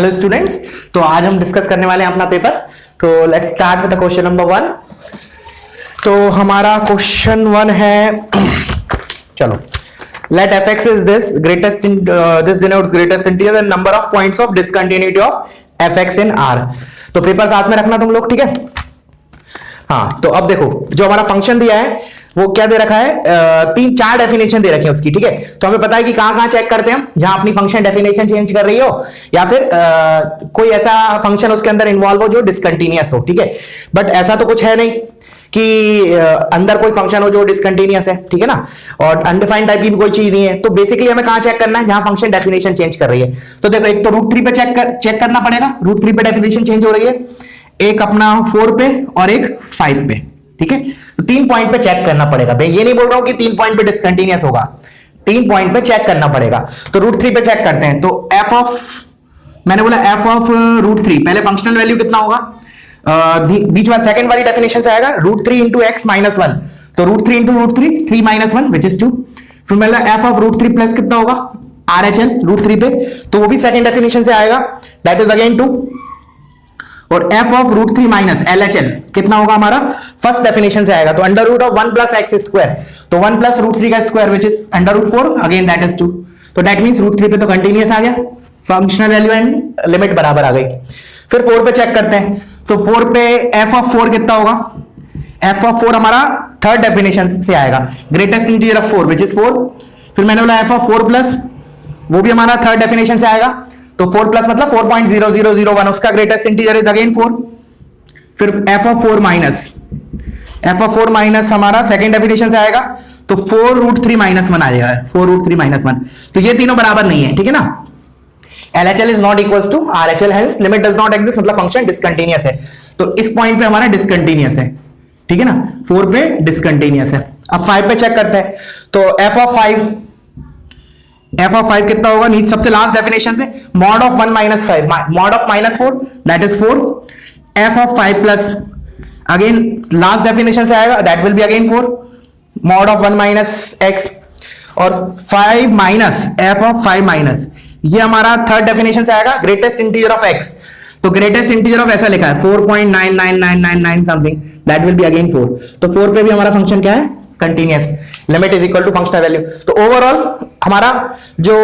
Hello students, तो आज हम डिस्कस करने वाले हैं अपना पेपर। तो let's start with the question number 1। तो हमारा क्वेश्चन 1 है, चलो, let fx is this greatest in this denotes greatest integer and number of points of discontinuity of fx in R। तो पेपर साथ में रखना तुम लोग, ठीक है। हाँ, तो अब देखो जो हमारा फंक्शन दिया है वो क्या दे रखा है, 3-4 डेफिनेशन दे रखे हैं उसकी, ठीक है। तो हमें पता है कि कहां चेक करते हैं हम, जहां अपनी फंक्शन डेफिनेशन चेंज कर रही हो या फिर कोई ऐसा फंक्शन उसके अंदर इन्वॉल्व हो जो डिसकंटिन्यूअस हो, ठीक है। बट ऐसा तो कुछ है नहीं कि अंदर कोई फंक्शन हो जो डिसकंटिन्यूअस है, ठीक है ना, और अनडिफाइंड टाइप की भी कोई चीज नहीं है। तो बेसिकली हमें कहां चेक करना है, जहां फंक्शन डेफिनेशन चेंज कर रही है। तो देखो, एक तो √3 पे चेक करना पड़ेगा, √3 पे डेफिनेशन चेंज हो रही है, एक अपना 4 पे और एक 5 पे, ठीक है। तो 3 पॉइंट पे चेक करना पड़ेगा। मैं ये नहीं बोल रहा हूं कि 3 पॉइंट पे डिसकंटिन्यूअस होगा, 3 पॉइंट पे चेक करना पड़ेगा। तो √3 पे चेक करते हैं। तो मैंने बोला f ऑफ √3, पहले फंक्शनल वैल्यू कितना होगा, बीच में सेकंड वाली डेफिनेशन से आएगा √3 इंटू x माइनस 1। तो √3 इंटू √3, 3 माइनस 1 विच इज 2। फिर मैं f ऑफ √3 प्लस कितना होगा, RHL √3 पे, तो वो भी सेकंड डेफिनेशन से आएगा, दैट इज अगेन 2। और f ऑफ √3 माइनस LHL कितना होगा हमारा, फर्स्ट डेफिनेशन से आएगा, तो under root of 1 plus x square, तो 1 प्लस √3 का square which is under root 4, again that is 2। तो दैट मींस √3 पे तो कंटीन्यूअस आ गया, फंक्शनल वैल्यू एंड लिमिट बराबर आ गई। फिर 4 पे चेक करते हैं। तो 4 पे f ऑफ 4 कितना होगा, f ऑफ 4 हमारा थर्ड डेफिनेशन से आएगा, greatest integer of 4 which is 4। फिर मैंने बोला f ऑफ 4 प्लस, वो भी हमारा थर्ड डेफिनेशन से आएगा, तो 4 प्लस मतलब 4.0001, उसका ग्रेटेस्ट इंटीजर इज अगेन 4। फिर f ऑफ 4 माइनस हमारा सेकंड डेफिनेशन से आएगा, तो 4√3 माइनस 1 आ जाएगा, 4√3 माइनस 1। तो ये तीनों बराबर नहीं है, ठीक है ना। LHL is not equals to RHL, hence limit does not exist, मतलब फंक्शन डिसकंटिन्यूअस है। तो इस पॉइंट पे हमारा डिसकंटिन्यूअस है, ठीक है ना, 4 पे डिसकंटिन्यूअस है। अब 5 पे चेक करते हैं। तो f ऑफ 5 कितना होगा, नीचे सबसे लास्ट डेफिनेशन से, mod of 1 minus 5, mod of minus 4 that is 4। f of 5 plus, again last definition से आएगा, that will be again 4, mod of 1 minus x, और 5 माइनस f ऑफ 5 माइनस, ये हमारा थर्ड डेफिनेशन से आएगा, ग्रेटेस्ट इंटीजर ऑफ x। तो greatest integer of ऐसा लिखा है 4.99999 something, that will be again 4। तो 4 पे भी हमारा फंक्शन क्या है, continuous, limit is equal to functional value. तो ओवरऑल हमारा जो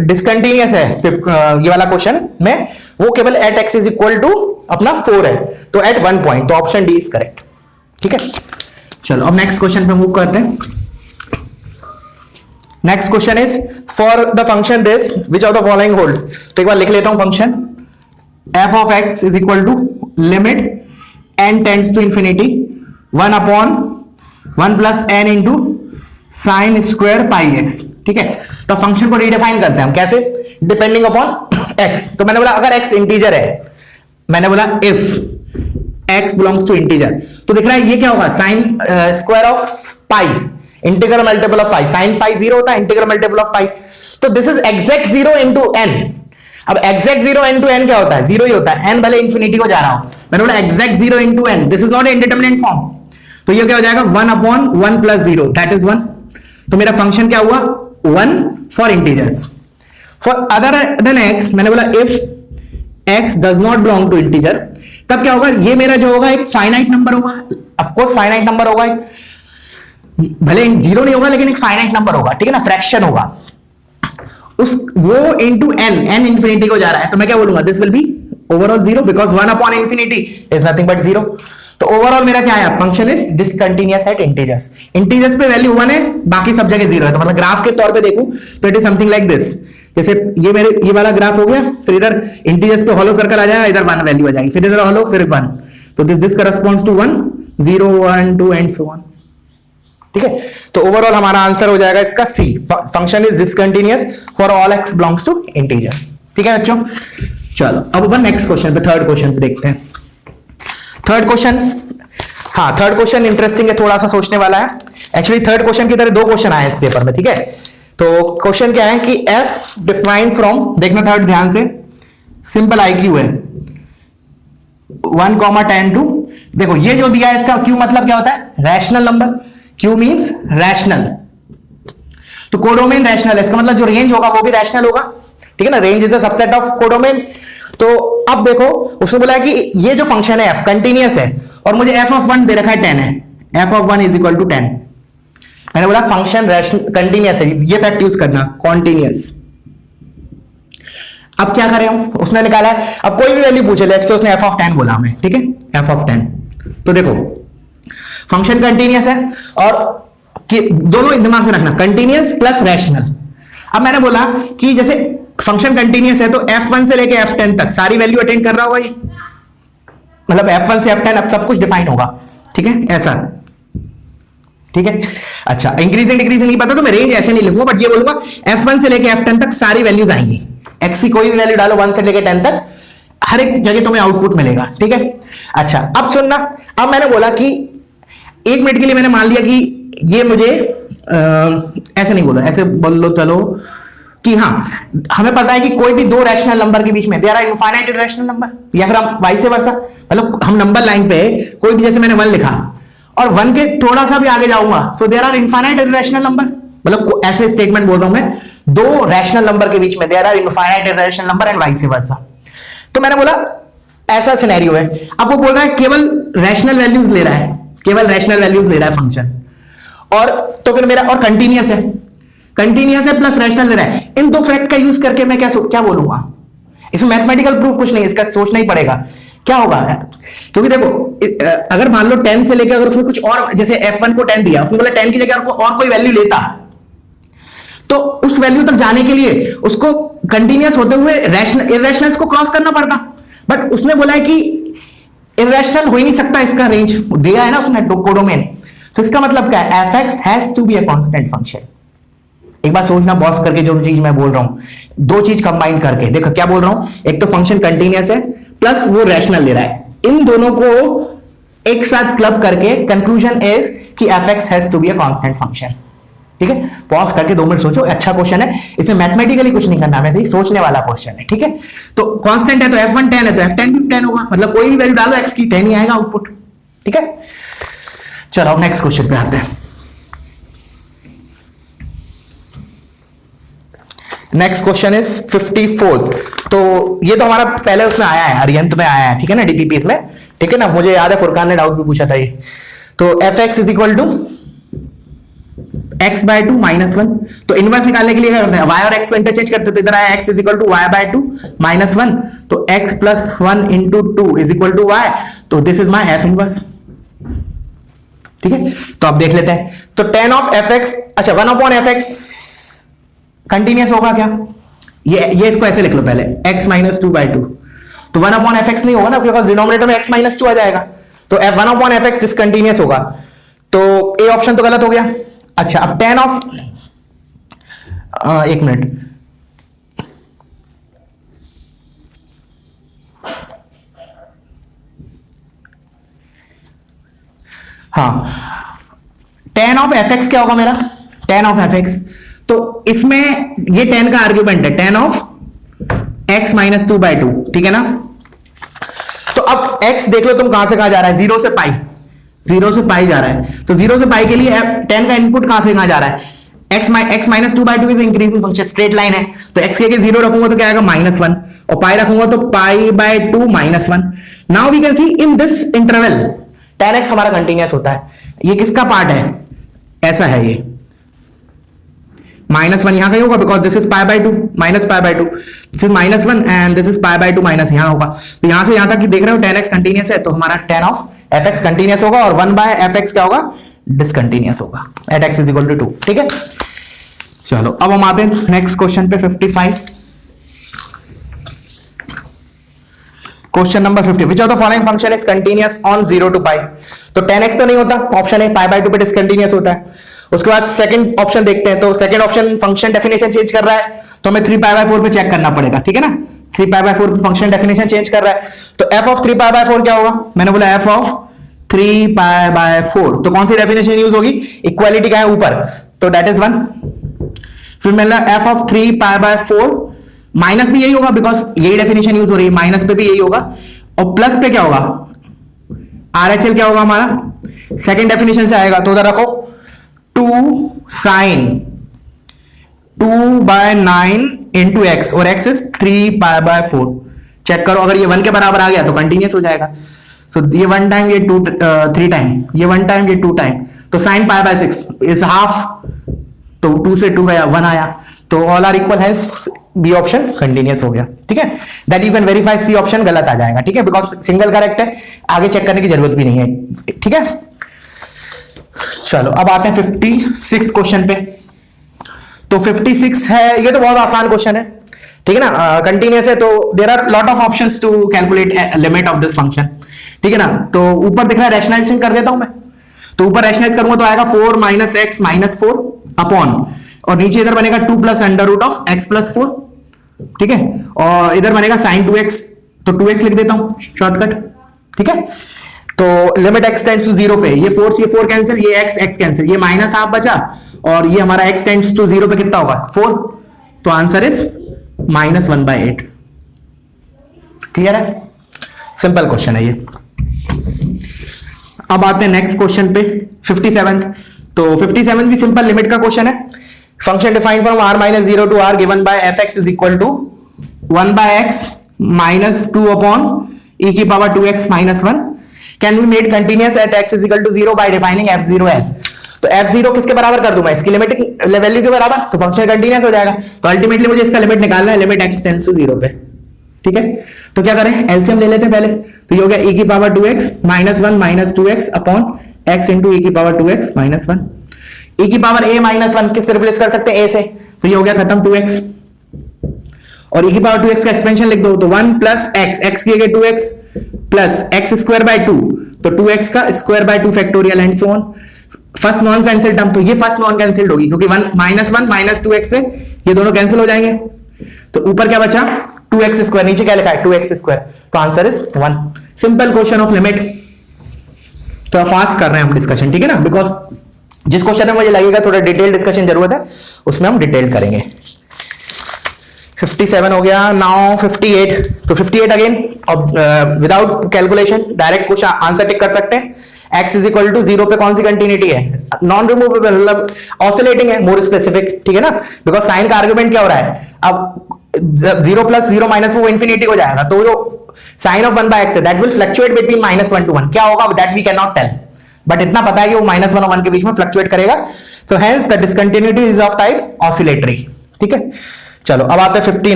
डिसकंटीन्यूअस है ये वाला क्वेश्चन में, वो केवल at x is equal to अपना 4 है, तो एट 1 पॉइंट, तो ऑप्शन डी इज करेक्ट, ठीक है। चलो अब नेक्स्ट क्वेश्चन पे मूव करते हैं। Next question is for the function this which of the following holds. तो एक बार लिख लेता हूं function, f of x is equal to limit n tends to infinity 1/1 plus n into sine square pi x, ठीक है। तो function को रिडिफाइन करते हैं हम कैसे, डिपेंडिंग अपॉन x। तो मैंने बोला अगर x इंटीजर है, मैंने बोला if x belongs to integer, तो दिख रहा है ये क्या होगा, sine square of pi, integral multiple of pi, sine pi 0 होता है, इंटीग्रल मल्टीपल ऑफ पाई। तो this is exact 0 into n। अब एग्जैक्ट 0 इंटू n क्या होता है, 0 ही होता है, n भले इंफिनिटी को जा रहा हो। मैंने बोला exact 0 into n, this is not indeterminate form, तो ये क्या हो जाएगा 1/1 प्लस 0 दैट इज 1। तो मेरा फंक्शन क्या हुआ, 1 for integers. For other than x, मैंने बोला if x does not belong to integer, तब क्या होगा, ये मेरा जो होगा एक फाइनाइट नंबर होगा, ऑफ कोर्स फाइनाइट नंबर होगा, भले 0 नहीं होगा लेकिन एक फाइनाइट नंबर होगा, ठीक है ना, फ्रैक्शन होगा उस, वो इंटू n इंफिनिटी को जा रहा है, तो मैं क्या बोलूंगा, this will be overall 0 because 1/infinity is nothing but 0। तो ओवरऑल मेरा क्या है, function is discontinuous at integers. Integers पे वैल्यू 1 है, बाकी सब जगह 0 है। तो मतलब ग्राफ के तौर पे देखूं तो it is something like this, जैसे ये वाला ग्राफ हो गया, फिर इधर इंटीजर्स पे हॉलो सर्कल आ जाएगा, इधर 1 वैल्यू आ जाएगी, फिर इधर हॉलो, फिर 1, तो this corresponds to 1 0 1 2 and so on, ठीक है। तो ओवरऑल हमारा आंसर हो जाएगा इसका C, function is discontinuous for all x belongs to integer, ठीक है बच्चों। चलो अब अपन नेक्स्ट क्वेश्चन पे, थर्ड क्वेश्चन पे देखते हैं। थर्ड क्वेश्चन, हाँ थर्ड क्वेश्चन इंटरेस्टिंग है, थोड़ा सा सोचने वाला है। एक्चुअली थर्ड क्वेश्चन की तरह 2 क्वेश्चन आए इस पेपर में, ठीक है। तो क्वेश्चन क्या है कि f डिफाइंड फ्रॉम, देखना थर्ड ध्यान से, सिंपल IQ है 1, 10 टू, देखो ये जो दिया है इसका q मतलब क्या होता है, rational number, q means rational, तो कोडोमेन रैशनल है, इसका मतलब जो रेंज होगा वो भी रैशनल होगा, ठीक है ना। Range is a subset of codomain, तो अब देखो उसने बोला है कि ये जो फंक्शन है f कंटिन्यूअस है और मुझे f ऑफ 1 दे रखा है 10 है, f of 1 is equal to 10। मैंने बोला फंक्शन कंटिन्यूअस है, ये फैक्ट यूज करना, कॉन्टिन्यूअस। अब क्या करें हम, उसने निकाला है, अब कोई भी वैल्यू पूछे, लेट्स से उसने f ऑफ 10 बोला हमें, ठीक है, f ऑफ 10। तो देखो फंक्शन कंटिन्यूअस है और कि दोनों दिमाग में रखना, कंटिन्यूअस प्लस रैशनल। अब मैंने बोला कि जैसे फंक्शन कंटिन्यूअस है तो f1 से लेके f10 तक सारी वैल्यू अटेंड कर रहा होगा ये, मतलब f1 से f10 अब सब कुछ डिफाइन होगा, ठीक है, ऐसा, ठीक है। अच्छा इंक्रीजिंग डिक्रीजिंग नहीं पता तो मैं रेंज ऐसे नहीं लिखूंगा, बट ये बोलूंगा f1 से लेके f10 तक सारी वैल्यूज आएंगी, x की कोई भी वैल्यू डालो 1 से लेके 10 तक, हर एक जगह तुम्हें आउटपुट मिलेगा, ठीक है। अच्छा अब सुनना, अब मैंने बोला कि 1 मिनट के लिए मैंने मान लिया कि ये मुझे ऐसे नहीं बोला, ऐसे बोल लो चलो कि हाँ हमें पता है कि कोई भी दो रैशनल नंबर के बीच में there are infinite rational number, या फिर हम वाइस वर्सा, मतलब हम नंबर लाइन पे कोई भी, जैसे मैंने 1 लिखा और 1 के थोड़ा सा भी आगे जाऊंगा, so there are infinite rational number, मतलब ऐसे स्टेटमेंट बोल रहा हूं मैं, दो रैशनल नंबर के बीच में there are infinite rational number and vice versa. तो मैंने बोला ऐसा सिनेरियो है। अब वो बोल रहा है केवल रैशनल वैल्यूज ले रहा है, केवल रैशनल वैल्यूज ले रहा है फंक्शन, और तो फिर मेरा, और कंटिन्यूअस है, कंटिन्यूअस है प्लस रैशनल ले रहा है, इन दो फैक्ट का यूज करके मैं क्या बोलूंगा, इसमें मैथमेटिकल प्रूफ कुछ नहीं, इसका सोचना ही पड़ेगा क्या होगा। क्योंकि देखो अगर मान लो 10 से लेकर अगर उसने कुछ और, जैसे f1 को 10 दिया, उसने बोला 10 की जगह और कोई वैल्यू लेता, तो उस वैल्यू तक जाने के लिए उसको कंटिन्यूअस होते हुए रैशनल इररेशनल्स को क्रॉस करना पड़ता, बट उसने बोला है कि इररेशनल हो ही नहीं सकता, इसका रेंज दिया है ना उसने कोडोमेन, तो इसका मतलब क्या है, fx has to be a constant function. एक बार सोचना पॉज करके, जो चीज मैं बोल रहा हूं, दो चीज कंबाइन करके देखो क्या बोल रहा हूं, एक तो फंक्शन कंटिन्यूअस है प्लस वो रैशनल ले रहा है, इन दोनों को एक साथ क्लब करके कंक्लूजन इज कि fx has to be a constant function. ठीक है, पॉज करके 2 मिनट सोचो, अच्छा क्वेश्चन है, इसमें मैथमेटिकली कुछ नहीं करना, वैसे ही सोचने वाला क्वेश्चन है, ठीक है। तो कांस्टेंट है तो f1 10 है तो f10 भी 10 होगा, मतलब कोई भी वैल्यू डालो x की 10 ही आएगा आउटपुट, ठीक है। चलो नेक्स्ट क्वेश्चन पे आते हैं। Next question is 54। तो ये तो हमारा पहले उसमें आया है, अरियंत में आया है, ठीक है ना, डीपीपीएस में, ठीक है ना, मुझे याद है फुरकान ने डाउट भी पूछा था ये। तो fx is equal to x by 2 minus 1, तो इनवर्स निकालने के लिए क्या करते हैं, y और x को इंटरचेंज करते हैं, तो इधर आया x is equal to y by 2 minus 1, तो x plus 1 into 2 is equal to y, तो this is my f inverse, ठीक है। तो अब देख लेते हैं, तो tan of fx, अच्छा 1 upon fx कंटिन्यूअस होगा क्या, ये इसको ऐसे लिख लो पहले, x minus 2 by 2, तो 1 upon fx नहीं होगा ना, बिकॉज डिनोमिनेटर में x minus 2 आ जाएगा, तो 1 upon fx डिसकंटिन्यूअस होगा, तो ए ऑप्शन तो गलत हो गया। अच्छा अब tan ऑफ, एक मिनट, हाँ, tan ऑफ fx क्या होगा मेरा, tan ऑफ fx, तो इसमें ये tan का आर्ग्यूमेंट है, tan of x minus 2 by 2, ठीक है ना। तो अब x देख लो तुम कहां से कहां जा रहा है, 0 से पाई, 0 से पाई जा रहा है, तो 0 से पाई के लिए tan का इनपुट कहां से कहां जा रहा है, x minus 2 by 2 is increasing function, straight line है, तो x के 0 रखूंगा तो क्या आएगा -1, और पाई रखूंगा तो pi by 2 -1। Now we can see in this interval tan x हमारा कंटिन्यूअस होता है, ये किसका पार्ट है, ऐसा है ये, -1 यहां का ही होगा, because this is pi by 2 minus pi by 2, this is -1 and this is pi by 2 minus यहां होगा, तो यहां से यहां तक देख रहे हो tan x कंटिन्यूअस है, तो हमारा tan ऑफ fx कंटिन्यूअस होगा, और 1 बाय fx क्या होगा, डिसकंटिन्यूअस होगा at x is equal to 2, ठीक है। चलो अब हम आते हैं नेक्स्ट क्वेश्चन पे, 55। Question number 50, which of the following function is continuous on 0 to पाई, तो tan x तो नहीं होता, ऑप्शन है पाई बाय 2 पे डिसकंटिन्यूअस होता है। उसके बाद सेकंड ऑप्शन देखते हैं, तो second option function definition change कर रहा है, तो हमें 3 पाई बाय 4 पे चेक करना पड़ेगा, ठीक है ना, 3 pi by 4 function definition change कर रहा है, तो f ऑफ 3 पाई बाय 4 क्या होगा, मैंने बोला f ऑफ 3 पाई बाय 4, तो कौन सी डेफिनेशन यूज होगी, इक्वालिटी का है ऊपर, तो दैट इज 1। फिर मैंने f of 3 pi by 4, minus भी यही होगा, बिकॉज यही डेफिनेशन यूज हो रही है, माइनस पे भी यही होगा, और प्लस पे क्या होगा, RHL क्या होगा हमारा, सेकंड डेफिनेशन से आएगा, तो उधर रखो 2 sin 2 by 9 into x, और x is 3 pi by 4, check करो, अगर ये 1 के बराबर आ गया तो कंटिन्यूस हो जाएगा। तो ये 1 टाइम, ये 2 3 टाइम, ये 1 टाइम, ये 2 टाइम, तो sin pi by 6 is half, तो 2 से 2 गया 1 आया, तो all are equal, hence B option continuous हो गया। ठीक है, that you can verify C option गलत आ जाएगा। ठीक है, बिकॉज सिंगल करेक्ट है, आगे चेक करने की जरूरत भी नहीं है। ठीक है, चलो अब आते हैं 56 क्वेश्चन पे। तो 56 है, ये तो बहुत आसान क्वेश्चन है। ठीक है ना, कंटिन्यूस है, तो there are lot of options to calculate limit of this function. ठीक है ना, तो ऊपर दिख रहा है, रैशनलाइजेशन कर देता हूं मैं, तो ऊपर रैशनलाइज करूंगा तो आएगा 4 माइनस एक्स माइनस 4 अपॉन, और नीचे इधर बनेगा 2 plus under root of x plus 4। ठीक है, और इधर बनेगा साइन 2x, तो 2x लिख देता हूं शॉर्टकट। ठीक है, तो लिमिट x टेंड्स टू 0 पे, ये 4 कैंसिल, ये x कैंसिल, ये माइनस हाफ बचा, और ये हमारा x टेंड्स टू 0 पे कितना होगा 4, तो आंसर इज -1/8। क्लियर है, सिंपल क्वेश्चन है ये। अब आते हैं नेक्स्ट क्वेश्चन पे 57। तो 57 भी सिंपल लिमिट का क्वेश्चन है। Function defined from r minus 0 to r given by fx is equal to 1/x minus 2 upon e की power 2x minus 1 can be made continuous at x is equal to 0 by defining f0 as. तो f0 किसके बराबर कर दूं मैं, इसकी limit value के बराबर, तो फंक्शन कंटिन्यूअस हो जाएगा। तो अल्टीमेटली मुझे इसका लिमिट निकालना है, लिमिट x टेंड्स टू 0 पे। ठीक है, तो क्या करें, एलसीएम ले लेते हैं पहले, तो ये हो गया e की power 2x minus 1 minus 2x upon x into e की पावर 2x माइनस 1। e की पावर a माइनस 1 किससे रिप्लेस कर सकते हैं, a से, तो ये हो गया खत्म 2x, और e की पावर 2x का एक्सपेंशन लिख दो, तो 1 प्लस x की जगह 2x plus x square by 2, तो 2x का square by 2 factorial and so on. First non cancel term, तो ये फर्स्ट नॉन कैंसिल्ड होगी, क्योंकि 1 माइनस 2x से ये दोनों कैंसिल हो जाएंगे, तो ऊपर क्या बचा 2x स्क्वायर, नीचे क्या लिखा है 2x स्क्वायर, तो answer is 1। Simple question of limit. तो फास्ट कर रहे हैं हम डिस्कशन, ठीक है ना, बिकॉज जिस क्वेश्चन में मुझे लगेगा थोड़ा डिटेल डिस्कशन जरूरत है, उसमें हम डिटेल करेंगे। 57 हो गया, नाउ 58। तो 58 अगेन विदाउट कैलकुलेशन डायरेक्ट कुछ आंसर टिक कर सकते हैं। x इज इक्वल टू 0 पे कौन सी कंटिन्यूटी है, नॉन रिमूवेबल, मतलब ऑसिलेटिंग है, मोर स्पेसिफिक। ठीक है ना, बिकॉज साइन का आर्गुमेंट क्या हो रहा है, अब 0 प्लस 0 माइनस वो इंफिनिटी हो जाएगा, तो जो साइन ऑफ 1/x है that will fluctuate between -1 to 1, क्या होगा that we can not tell, but इतना पता है कि वो -1 और 1 के बीच में फ्लक्चुएट करेगा। तो hence the discontinuity is of type oscillatory. ठीक है, चलो अब आते हैं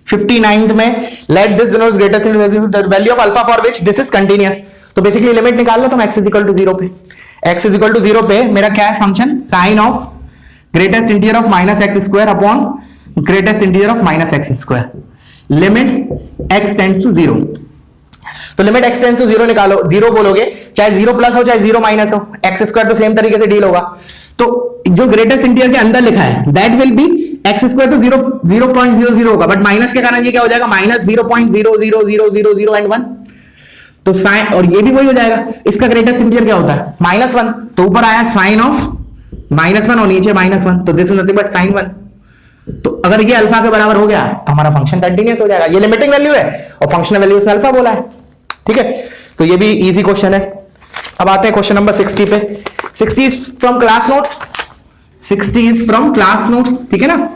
59th में, let this denotes greatest the value of alpha for which this is continuous. तो बेसिकली लिमिट निकाल लो, तो x इज इक्वल टू 0 पे, x इज इक्वल टू 0 पे मेरा क्या है function, sine of greatest integer of minus x square upon greatest integer of minus x square, limit x tends to 0। तो limit x tends to 0 निकालो, 0 बोलोगे, चाहे 0 plus हो चाहे 0 माइनस हो, एक्स स्क्वायर तो सेम तरीके से डील होगा। तो जो ग्रेटेस्ट इंटीजर के अंदर लिखा है that will B x square तो 0.00 होगा, बट माइनस के कारण ये क्या हो जाएगा -0.00000 एंड 1। तो साइन, और ये भी वही हो जाएगा, इसका ग्रेटेस्ट इंटीजर क्या होता है -1, तो ऊपर आया साइन ऑफ -1 और नीचे -1, तो this is nothing but sine 1। तो अगर ये अल्फा के बराबर हो गया तो हमारा फंक्शन कंटीन्यूअस हो जाएगा। ये लिमिटिंग वैल्यू है और फंक्शनल वैल्यू उसने अल्फा बोला है। ठीक है, तो ये भी इजी क्वेश्चन है। अब आते हैं क्वेश्चन नंबर 60 पे। 60 is from class notes, 60 is from class notes. ठीक है ना,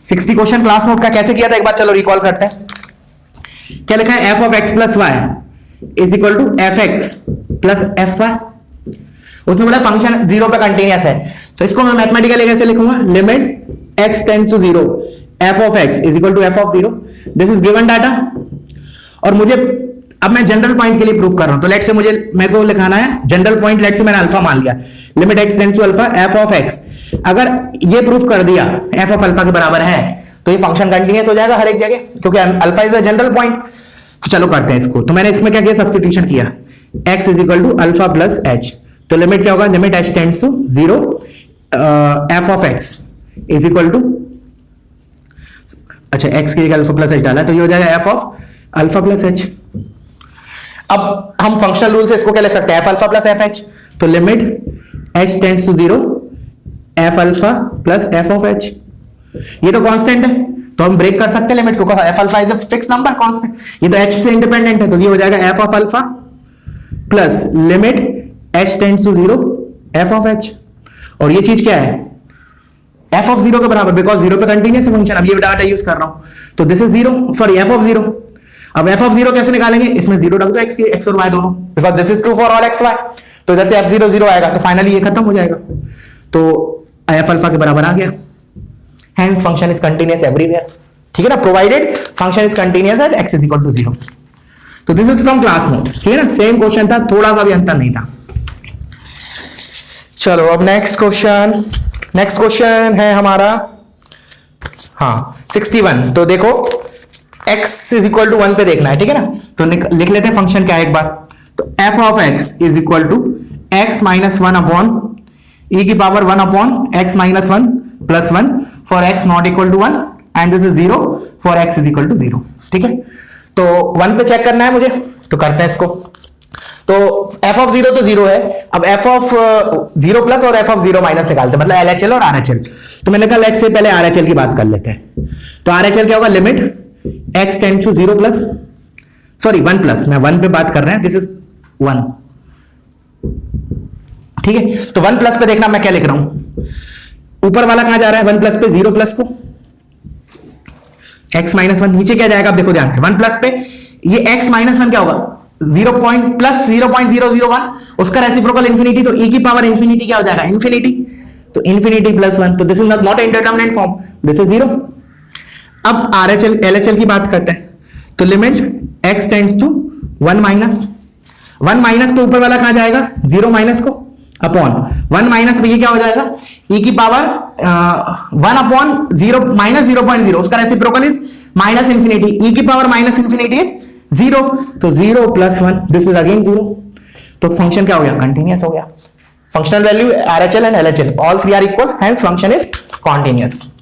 60 क्वेश्चन क्लास नोट का कैसे किया था एक बार चलो रिकॉल करते हैं। क्या लिखा है, f of x plus y is equal to fx plus fy। उसने बोला फंक्शन 0 पे कंटीन्यूअस है, तो इसको मैं मैथमेटिकली कैसे लिखूंगा, limit x tends to 0 f of x is equal to f of 0। This is given data, और मुझे अब मैं जनरल पॉइंट के लिए प्रूफ कर रहा हूं, तो लेट से मेरे को लिखाना है जनरल पॉइंट, लेट से मैंने अल्फा मान लिया, limit x tends to alpha f of x। अगर ये प्रूफ कर दिया f of अल्फा के बराबर है तो ये फंक्शन कंटीन्यूअस हो जाएगा हर एक जगह, क्योंकि alpha is a general point. तो चलो करते हैं इसको। तो मैंने इसमें क्या किया, सब्स्टिट्यूशन किया, x is equal to alpha plus h, तो लिमिट क्या होगा, limit h tends to 0 f of x is equal to, अच्छा x की जगह अल्फा प्लस h डाला, तो ये हो जाएगा f of alpha plus h। अब हम फंक्शनल रूल से इसको क्या लिख सकते हैं, f alpha plus f h, तो limit h tends to 0 f alpha plus f of h। ये तो कांस्टेंट है तो हम ब्रेक कर सकते हैं लिमिट को, f alpha is a fix number constant, ये तो h से इंडिपेंडेंट है, तो ये हो जाएगा f of alpha plus limit h tends to 0 f of h। और ये चीज क्या है, एफ ऑफ जीरो के बराबर, बिकॉज जीरो पे कंटिन्यूस फंक्शन, अब ये डाटा यूज कर रहा हूं, तो this is zero, sorry f of zero. अब एफ ऑफ जीरो कैसे निकालेंगे, इसमें जीरो रख दो एक्स एक्स और वाई दोनों, because this is true for all x y, तो इधर से एफ जीरो जीरो आएगा, तो फाइनली ये खत्म हो जाएगा, तो एफ अल्फा के बराबर आ गया, hence function is continuous everywhere, ठीक है ना, provided function is continuous at x is equal to zero. तो this is from class notes, ठीक है ना, सेम क्वेश्चन था, थोड़ा सा भी अंतर नहीं था। चलो अब नेक्स्ट क्वेश्चन है हमारा, हाँ 61। तो देखो x इज इक्वल टू 1 पे देखना है, ठीक है ना, तो लिख लेते हैं फंक्शन क्या है एक बार, तो f of x is equal to x minus 1 upon e की power 1 upon x minus 1 plus 1 for x not equal to 1 and this is 0 for x is equal to 0, ठीक है। तो 1 पे चेक करना है मुझे, तो करते हैं इसको। तो f ऑफ 0 तो 0 है, अब f ऑफ 0 प्लस और f ऑफ 0 माइनस निकालते हैं, मतलब LHL और RHL। तो मैंने कहा लेट से पहले RHL की बात कर लेते हैं, तो RHL क्या होगा, limit x tends to 0 plus, sorry 1 plus, मैं 1 पे बात कर रहे हैं, दिस इज 1, ठीक है। तो 1 प्लस पे देखना मैं क्या लिख रहा हूं, ऊपर वाला कहां जा रहा है, 1 प्लस पे 0 प्लस को x माइनस 1, नीचे क्या जाएगा, आप देखो ध्यान से, 1 प्लस पे ये x माइनस 1 क्या होगा, 0 प्लस 0.001, उसका रेसिप्रोकल इंफिनिटी, तो e की पावर इंफिनिटी क्या हो जाएगा, इंफिनिटी, तो इंफिनिटी प्लस 1, तो this is not indeterminate form, this is 0। अब RHL LHL की बात करते हैं, तो limit x tends to 1 minus, 1 minus पे ऊपर वाला कहां जाएगा, 0 माइनस को अपॉन 1 माइनस पे ये क्या हो जाएगा, e की पावर 1 अपॉन 0 माइनस 0.0, उसका reciprocal is minus infinity, e की पावर माइनस इंफिनिटी इज 0, तो 0 प्लस 1, दिस इज अगेन 0, तो फंक्शन क्या हो गया, कंटिन्यूअस हो गया। Functional value RHL and LHL all three are equal, hence function is continuous.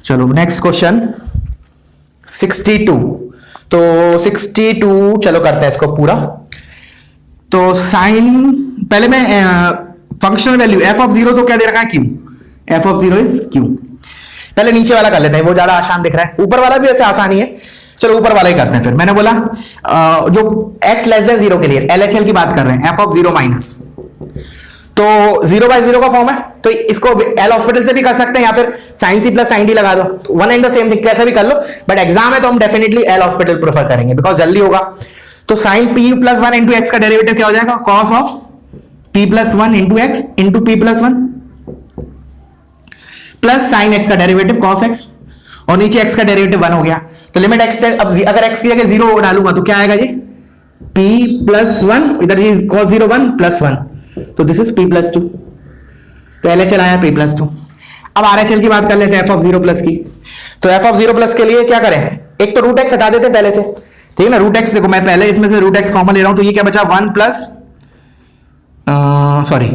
चलो नेक्स्ट क्वेश्चन 62। तो 62 चलो करते हैं इसको पूरा। तो साइन, पहले मैं फंक्शनल वैल्यू f ऑफ 0 तो क्या दे रखा है, q, f of 0 is q। पहले नीचे वाला कर लेते हैं, वो ज्यादा आसान दिख रहा है, ऊपर वाला भी वैसे आसान ही है, चलो ऊपर वाला ही करते हैं फिर। मैंने बोला जो x लेस देन 0 के लिए LHL की बात कर रहे हैं, f ऑफ 0 माइनस, तो 0/0 का फॉर्म है, तो इसको एल हॉस्पिटल से भी कर सकते हैं या फिर sine C plus sine D लगा दो, one and the same thing, कैसे भी कर लो, बट एग्जाम है तो हम डेफिनेटली एल हॉस्पिटल प्रेफर करेंगे बिकॉज जल्दी होगा। तो sine p plus 1 into x का डेरिवेटिव क्या हो जाएगा, cos of p plus 1 into x into p plus 1 plus sine x का डेरिवेटिव कॉस एक्स, और नीचे x का डेरिवेटिव 1 हो गया, तो लिमिट x, अब अगर x की जगह 0 डालूंगा तो क्या आएगा जी, p प्लस 1, इधर ये cos 0 1 प्लस 1, तो दिस इज p प्लस 2, तो LHL आया p प्लस 2। अब RHL की बात कर लेते हैं f ऑफ 0 प्लस की। तो f ऑफ 0 प्लस के लिए क्या करें, एक तो रूट x हटा देते हैं पहले से, ठीक है ना, रूट x देखो मैं पहले इसमें से रूट x कॉमन ले रहा हूं, तो ये क्या बचा 1 प्लस, सॉरी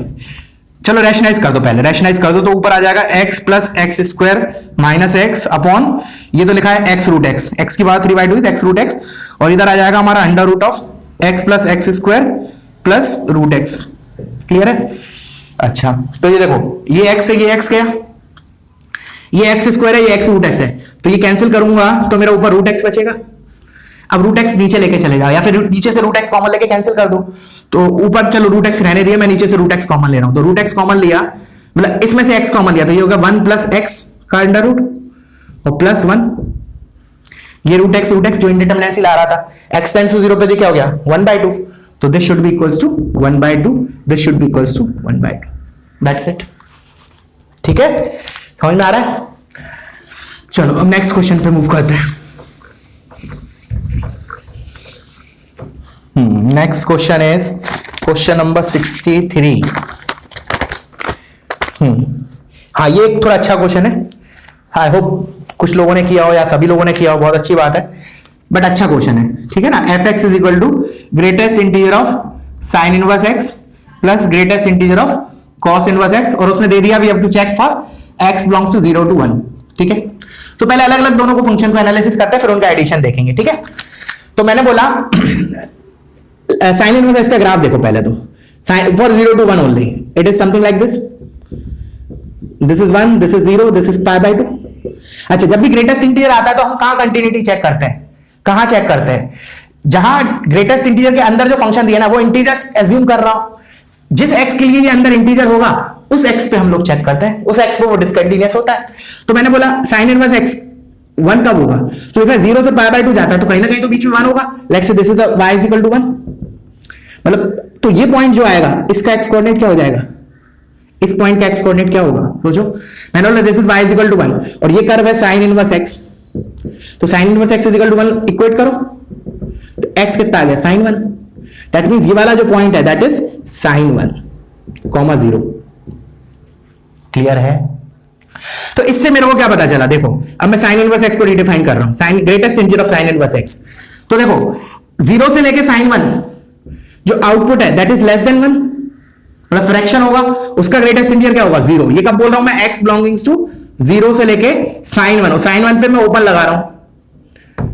चलो रैशनलाइज कर दो, पहले रैशनलाइज कर दो, तो ऊपर आ जाएगा x plus x square minus x upon, ये तो लिखा है x रूट x, x की बात डिवाइड हुई x रूट x, और इधर आ जाएगा हमारा under root of x plus x square plus root x। Clear है? अच्छा तो ये देखो ये x है, ये x गया, ये x स्क्वायर है, ये x रूट x है, तो ये कैंसिल करूंगा तो मेरा ऊपर रूट x बचेगा। अब रूट x नीचे लेके चले जाओ या फिर नीचे से रूट x कॉमन लेके कैंसिल कर दो, तो ऊपर चलो रूट x रहने दिया, मैं नीचे से रूट x कॉमन ले रहा हूं, तो रूट x कॉमन लिया मतलब इसमें से x कॉमन लिया, तो ये होगा 1 प्लस x का अंडर रूट और प्लस 1, ये रूट x जो इंडिटरमिनेंसी ला रहा था, x टेंड्स टू 0 पे क्या हो गया 1/2, तो this should be equals to 1/2, this should be equals to 1/2, that's it. ठीक है, समझ में आ रहा है? चलो अब नेक्स्ट क्वेश्चन पे मूव करते हैं। Next question is question number 63। हाँ ये एक थोड़ा अच्छा क्वेश्चन है, आई होप कुछ लोगों ने किया हो या सभी लोगों ने किया हो, बहुत अच्छी बात है, बट अच्छा क्वेश्चन है। ठीक है ना, f x is equal to greatest integer of sine inverse x plus greatest integer of cos inverse x, और उसने दे दिया we have to check for x belongs to 0 to 1। ठीक है, तो पहले अलग अलग दोनों को फंक्शन को एनालिसिस करते हैं, फिर उनका एडिशन देखेंगे। ठीक है, तो मैंने बोला साइन इनवर्स एक्स का ग्राफ देखो पहले, तो sine for 0 to 1 only it is something like this, this is 1, this is 0, this is π/2। अच्छा, जब भी ग्रेटेस्ट इंटीजर आता है तो हम कहां कंटिन्यूटी चेक करते हैं, कहां चेक करते हैं, जहां ग्रेटेस्ट इंटीजर के अंदर जो फंक्शन दिया ना वो इंटीजर्स एज्यूम कर रहा हूं, जिस x के लिए ये अंदर इंटीजर होगा उस x पे हम लोग चेक करते हैं, उस x पे वो डिसकंटिन्यूअस होता है। तो मैंने बोला साइन इनवर्स x 1 कब होगा, तो देखा 0 से पाई बाय 2 जाता है तो कहीं ना कहीं तो बीच में 1 होगा। Let's say this is y is equal to 1, मतलब तो ये पॉइंट जो आएगा इसका x कोऑर्डिनेट क्या हो जाएगा, इस पॉइंट का x कोऑर्डिनेट क्या होगा, सोचो। मैंने बोला this is y is equal to 1 और ये कर्व है साइन इनवर्स x, तो sine inverse x is equal to 1 equate करो, तो x कितना आ गया साइन 1, दैट मींस ये वाला जो पॉइंट है that is sine 1 comma 0। Clear है? तो इससे मेरे को क्या पता चला, देखो अब मैं साइन इनवर्स x को रिडिफाइन कर रहा हूं, sine greatest integer of sine inverse x। तो देखो 0 से लेके साइन 1 जो आउटपुट है दैट इज लेस देन 1, मतलब फ्रैक्शन होगा, उसका ग्रेटेस्ट इंटीजर क्या होगा 0। ये कब बोल रहा हूं मैं, x बिलोंगिंग्स टू 0 से लेके साइन 1, और साइन 1 पे मैं ओपन लगा रहा हूं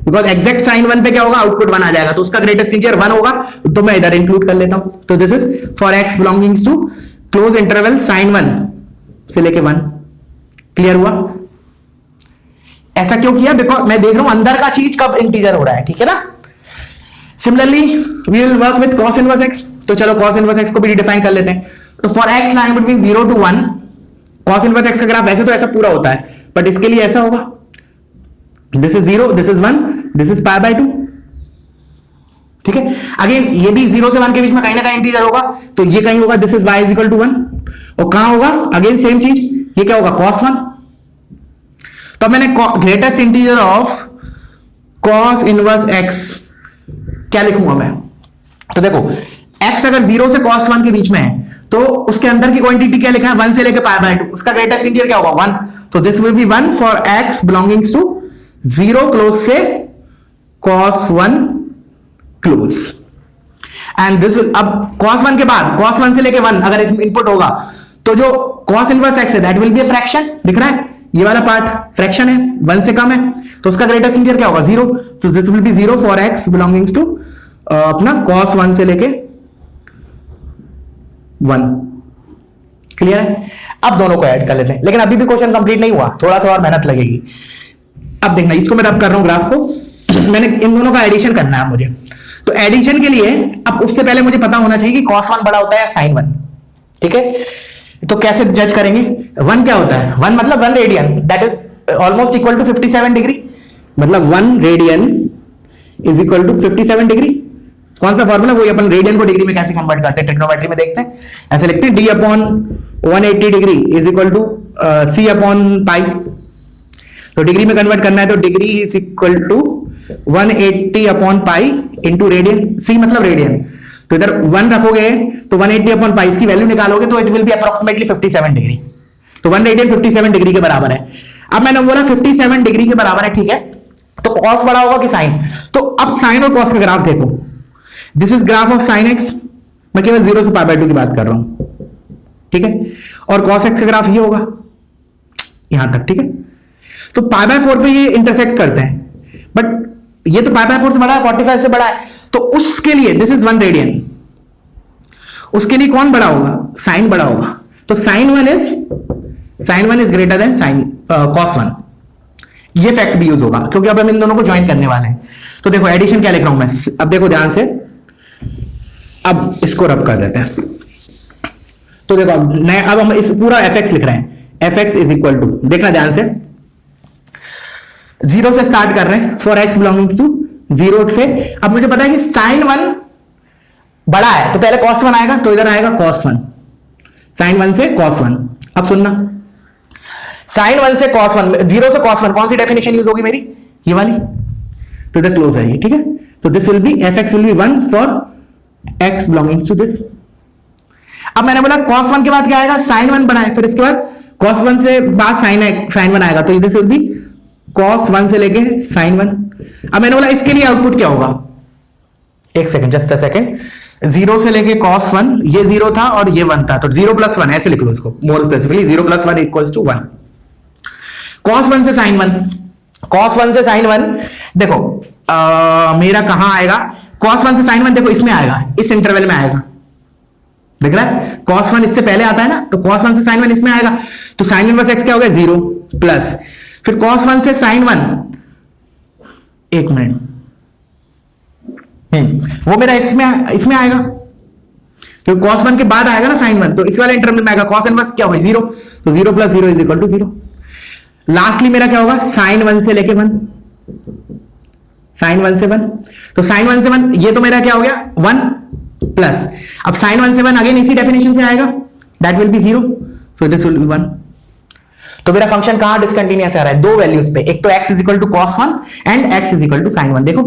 बिकॉज एग्जैक्ट साइन 1 पे क्या होगा, आउटपुट 1 आ जाएगा, तो उसका ग्रेटेस्ट इंटीजर 1 होगा, तो मैं इधर इंक्लूड कर लेता हूं। तो this is for x belongings to closed interval sine 1 से लेके 1। क्लियर हुआ? ऐसा क्यों किया, बिकॉज मैं देख रहा हूं अंदर का चीज कब इंटीजर हो रहा है, ठीक है ना। Similarly we will work with cos inverse x, तो चलो cos इनवर्स x को भी डिफाइन कर लेते हैं। तो for x line between 0 to 1 cos inverse x का ग्राफ वैसे तो ऐसा पूरा होता है, बट इसके लिए ऐसा होगा, this is 0, this is 1, this is pi by 2, ठीक है। अगेन ये भी 0 से 1 के बीच में कहीं ना कहीं इंटीजर होगा, तो ये कहीं होगा this is y is equal to 1, और कहां होगा अगेन सेम चीज, ये क्या होगा cos 1। तो मैंने greatest integer of cos inverse x क्या लिखूंगा मैं, तो देखो x अगर 0 से cos 1 के बीच में है तो उसके अंदर की क्वांटिटी क्या लिखा है 1 से लेके पाई बाय 2, उसका ग्रेटेस्ट इंटीजर क्या होगा 1, तो this will be 1 for x belongings to 0 closed से cos 1 क्लोज, एंड दिस अब cos 1 के बाद cos 1 से लेके 1 अगर इनपुट होगा तो जो cos इनवर्स x है that will be a fraction, दिख रहा है ये वाला पार्ट फ्रैक्शन है, 1 से कम है, तो उसका ग्रेटेस्ट इंटीजर क्या होगा 0, तो this will be 0 for x belongings to अपना cos 1 से लेके 1। क्लियर है? अब दोनों को ऐड कर लेते हैं, लेकिन अभी भी क्वेश्चन कंप्लीट नहीं हुआ, थोड़ा सा और मेहनत लगेगी। अब देखना, इसको मैं रब कर रहा हूं ग्राफ को मैंने इन दोनों का एडिशन करना है मुझे, तो एडिशन के लिए अब उससे पहले मुझे पता होना चाहिए कि cos 1 बड़ा होता है sin 1, ठीक है। तो कैसे जज करेंगे, 1 क्या होता है, 1 मतलब 1 radian, that is almost equal to 57 degree, मतलब 1 radian is equal to 57 degree. कौन सा फॉर्मूला, वही अपन रेडियन को डिग्री में कैसे कन्वर्ट करते हैं ट्रिग्नोमेट्री में देखते हैं, ऐसे लिखते हैं d upon 180 degree is equal to c upon pi, तो डिग्री में कन्वर्ट करना है तो degree is equal to 180 upon pi into radian, c मतलब रेडियन, तो इधर 1 रखोगे तो 180 अपॉन पाई इसकी वैल्यू निकालोगे तो it will B approximately 57 degree, तो 1 रेडियन 57 डिग्री के बराबर है। अब मैंने बोला 57 डिग्री के बराबर है, ठीक है, तो cos बड़ा होगा कि sin, तो अब sin और cos का ग्राफ देखो, this is graph of sin x, मैं केवल 0 से पाई बाय 2 की बात कर रहा हूं, ठीक है, और cos x का ग्राफ ये होगा यहां तक, ठीक है। तो पाई बाय 4 पे ये इंटरसेक्ट करते हैं, बट ये तो पाई बाय 4 से बड़ा है, 45 से बड़ा है, तो उसके लिए दिस इज 1 रेडियन, उसके लिए कौन बड़ा होगा, sin बड़ा होगा, तो sin 1 is greater than sin cos 1, ये फैक्ट भी यूज होगा क्योंकि अब हम इन दोनों को ज्वाइन करने वाले हैं। तो देखो एडिशन क्या लिख रहा हूं मैं, अब देखो ध्यान से, अब इसको रब कर देते हैं, तो देखो अब हम इस पूरा fx लिख रहे हैं, fx इज इक्वल टू, देखना ध्यान से, 0 से स्टार्ट कर रहे हैं फॉर x बिलोंगिंग्स टू 0 से, अब मुझे पता है कि sin 1 बड़ा है तो पहले cos 1 आएगा, तो इधर आएगा cos 1, sin 1 से cos 1। अब सुनना, sin 1 से cos 1, 0 से cos 1 कौन सी डेफिनेशन यूज होगी मेरी, ये वाली, तो इधर क्लोज है ये, ठीक है, तो this will be fx will be 1 for x belonging to this. अब मैंने बोला cos 1 के बाद क्या आएगा, sin 1 बना है, फिर इसके बाद cos 1 से बाद sin 1 आएगा, तो दिस विल बी cos 1 से लेके sin 1। अब मैंने बोला इसके लिए आउटपुट क्या होगा, एक सेकंड, जस्ट अ सेकंड, 0 से लेके cos 1, ये 0 था और ये 1 था, तो 0 प्लस 1 ऐसे लिख लो इसको, more specifically 0 plus 1 equals to 1, cos 1 से sin 1, cos 1 से sin 1, देखो मेरा कहां आएगा, cos 1 से sin 1 देखो इसमें आएगा, इस इंटरवल में आएगा, देख रहा है, cos 1 इससे पहले आता है ना, तो cos 1 से sin 1 इसमें आएगा, तो sin इनवर्स x क्या हो गया 0 प्लस, फिर cos 1 से sin 1, एक मिनट, वो मेरा इसमें आएगा, क्योंकि cos 1 के बाद आएगा ना sin 1, तो इस वाले इंटरवल में आएगा cos इनवर्स क्या होगा 0, तो 0 plus 0 is equal to 0। Lastly मेरा क्या होगा sin 1 से लेके 1, sin 1 से 1, तो sin 1 से 1 ये तो मेरा क्या हो गया 1 प्लस, अब sin 1 से 1 अगेन इसी डेफिनेशन से आएगा, that will be 0, so this will be 1। तो मेरा फंक्शन कहां डिसकंटिन्यूअस आ रहा है, दो वैल्यूज पे, एक तो x is equal to cos 1 and x is equal to sin 1। देखो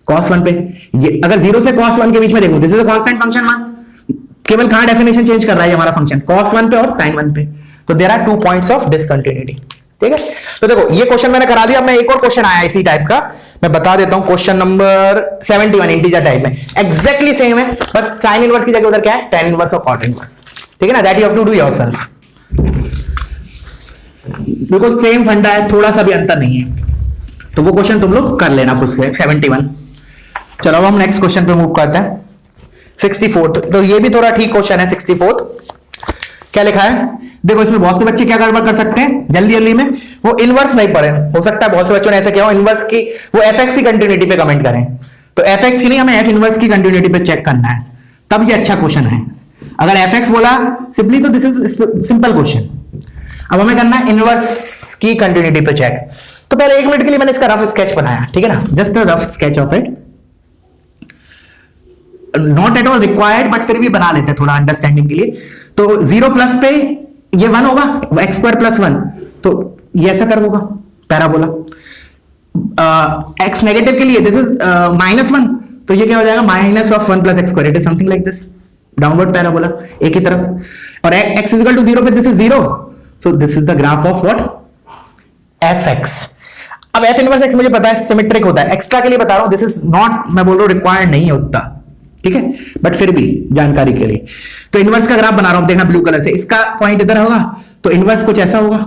cos 1 पे ये अगर 0 से cos 1 के बीच में देखो, this is a constant function one, केवल कहां डेफिनेशन चेंज कर रहा है हमारा फंक्शन, cos 1 पे और sin 1 पे, तो there are 2 points of discontinuity. ठीक है, तो देखो ये क्वेश्चन मैंने करा दिया। अब मैं एक और क्वेश्चन आया इसी टाइप का, मैं बता देता हूं, क्वेश्चन नंबर 71 इंटीजर टाइप में, एग्जैक्टली सेम है, बस साइन इनवर्स की जगह उधर क्या है, tan इनवर्स और cot इनवर्स। ठीक है ना, that you have to do yourself, बिल्कुल सेम फंडा है, थोड़ा सा भी अंतर नहीं है, तो वो क्वेश्चन तुम लोग कर लेना खुद से। 71। चलो अब हम नेक्स्ट क्वेश्चन पे मूव करते हैं, 64। तो ये भी थोड़ा ठीक क्वेश्चन है। 64 क्या लिखा है, देखो इसमें बहुत से बच्चे क्या गड़बड़ कर सकते हैं जल्दी जल्दी में, वो इनवर्स नहीं पढ़े, हो सकता है बहुत से बच्चों ने ऐसा किया हो, इनवर्स की वो एफ की कंटिन्यूटी पे कमेंट करें, तो एफ की नहीं, हमें एफ इनवर्स की कंटिन्यूटी पे चेक करना है, तब ये अच्छा क्वेश्चन है। अगर एफ बोला सिंपली तो दिस इज सिंपल क्वेश्चन, अब हमें करना है इनवर्स की कंटिन्यूटी पे चेक। तो पहले 1 मिनट के लिए मैंने इसका रफ स्केच बनाया, ठीक है ना, just a rough sketch of it, not at all required but फिर भी बना लेते हैं थोड़ा अंडरस्टैंडिंग के लिए। तो 0 प्लस पे ये 1 होगा, x स्क्वायर प्लस 1, तो ये ऐसा कर होगा पैराबोला। x नेगेटिव के लिए दिस इज -1, तो ये क्या हो जाएगा minus of 1 plus x square, it is something like this, downward parabola एक ही तरफ। और x इज इक्वल टू 0 पे this is 0, so this is the graph of what fx। अब f इनवर्स x मुझे पता है सिमेट्रिक होता है, एक्स्ट्रा के लिए बता रहा हूं, दिस इज नॉट, मैं बोल रहा हूं रिक्वायर्ड नहीं होता, ठीक है, बट फिर भी जानकारी के लिए। तो इनवर्स का ग्राफ बना रहा हूं, देखना ब्लू कलर से, इसका पॉइंट इधर होगा तो इनवर्स कुछ ऐसा होगा,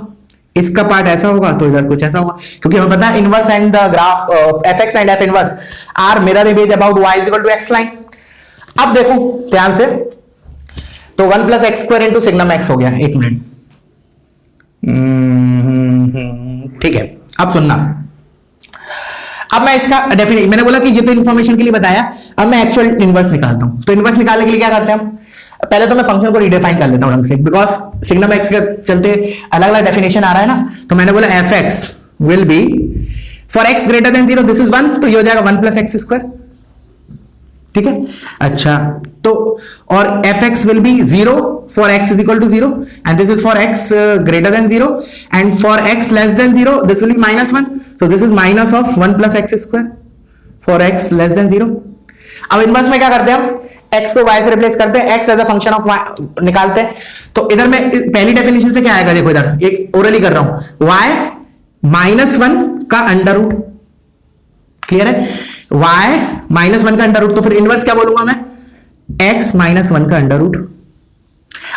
इसका पार्ट ऐसा होगा तो इधर कुछ ऐसा होगा, क्योंकि हमें पता है inverse and the graph fx and f inverse are mirror image about y is equal to x line. अब देखो ध्यान से, तो 1 plus x square into signum x हो गया, एक मिनट, ठीक है, अब सुनना, अब मैं इसका डेफिनेशन, मैंने बोला कि ये तो इंफॉर्मेशन के लिए बताया, अब मैं एक्चुअल इनवर्स निकालता हूं। तो इनवर्स निकालने के लिए क्या करते हैं हम, पहले तो मैं फंक्शन को रिडिफाइन कर लेता हूं ढंग से, बिकॉज सिग्नम एक्स के चलते अलग अलग डेफिनेशन आ रहा है ना, तो मैंने बोला F x will B for x greater than 0 this is 1, तो ये हो जाएगा 1 प्लस एक्स स्क्वायर, ठीक है। अच्छा, तो और f x will be 0 for x is equal to 0 and this is for x greater than 0 and for x less than 0 this will be -1, so this is minus of 1 plus x square for x less than 0। अब inverse में क्या करते हैं हम, x को y से replace करते हैं, x as a function of y निकालते हैं। तो इधर में पहली डेफिनेशन से क्या आएगा, देखो इधर एक ओरली कर रहा हूं, y -1 का अंडर रूट, क्लियर है, y -1 का अंडर रूट, तो फिर इनवर्स क्या बोलूंगा मैं, x -1 का अंडर रूट।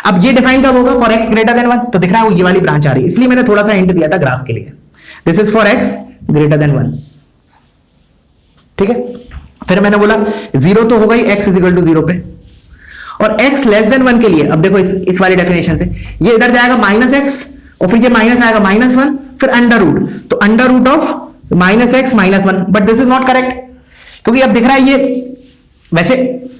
अब ये डिफाइन कब होगा, फॉर x ग्रेटर देन 1, तो दिख रहा है वो ये वाली ब्रांच आ रही है, इसलिए मैंने थोड़ा सा हिंट दिया था ग्राफ के लिए, this is for x greater than 1, ठीक है। फिर मैंने बोला 0 तो होगा ही x इज इक्वल टू 0 पे, और x लेस देन 1 के लिए, अब देखो इस वाली डेफिनेशन से ये इधर जाएगा -x और फिर ये माइनस आएगा -1, फिर अंडर रूट, तो under root of -x -1, but this is not correct, क्योंकि अब दिख रहा है ये वैसे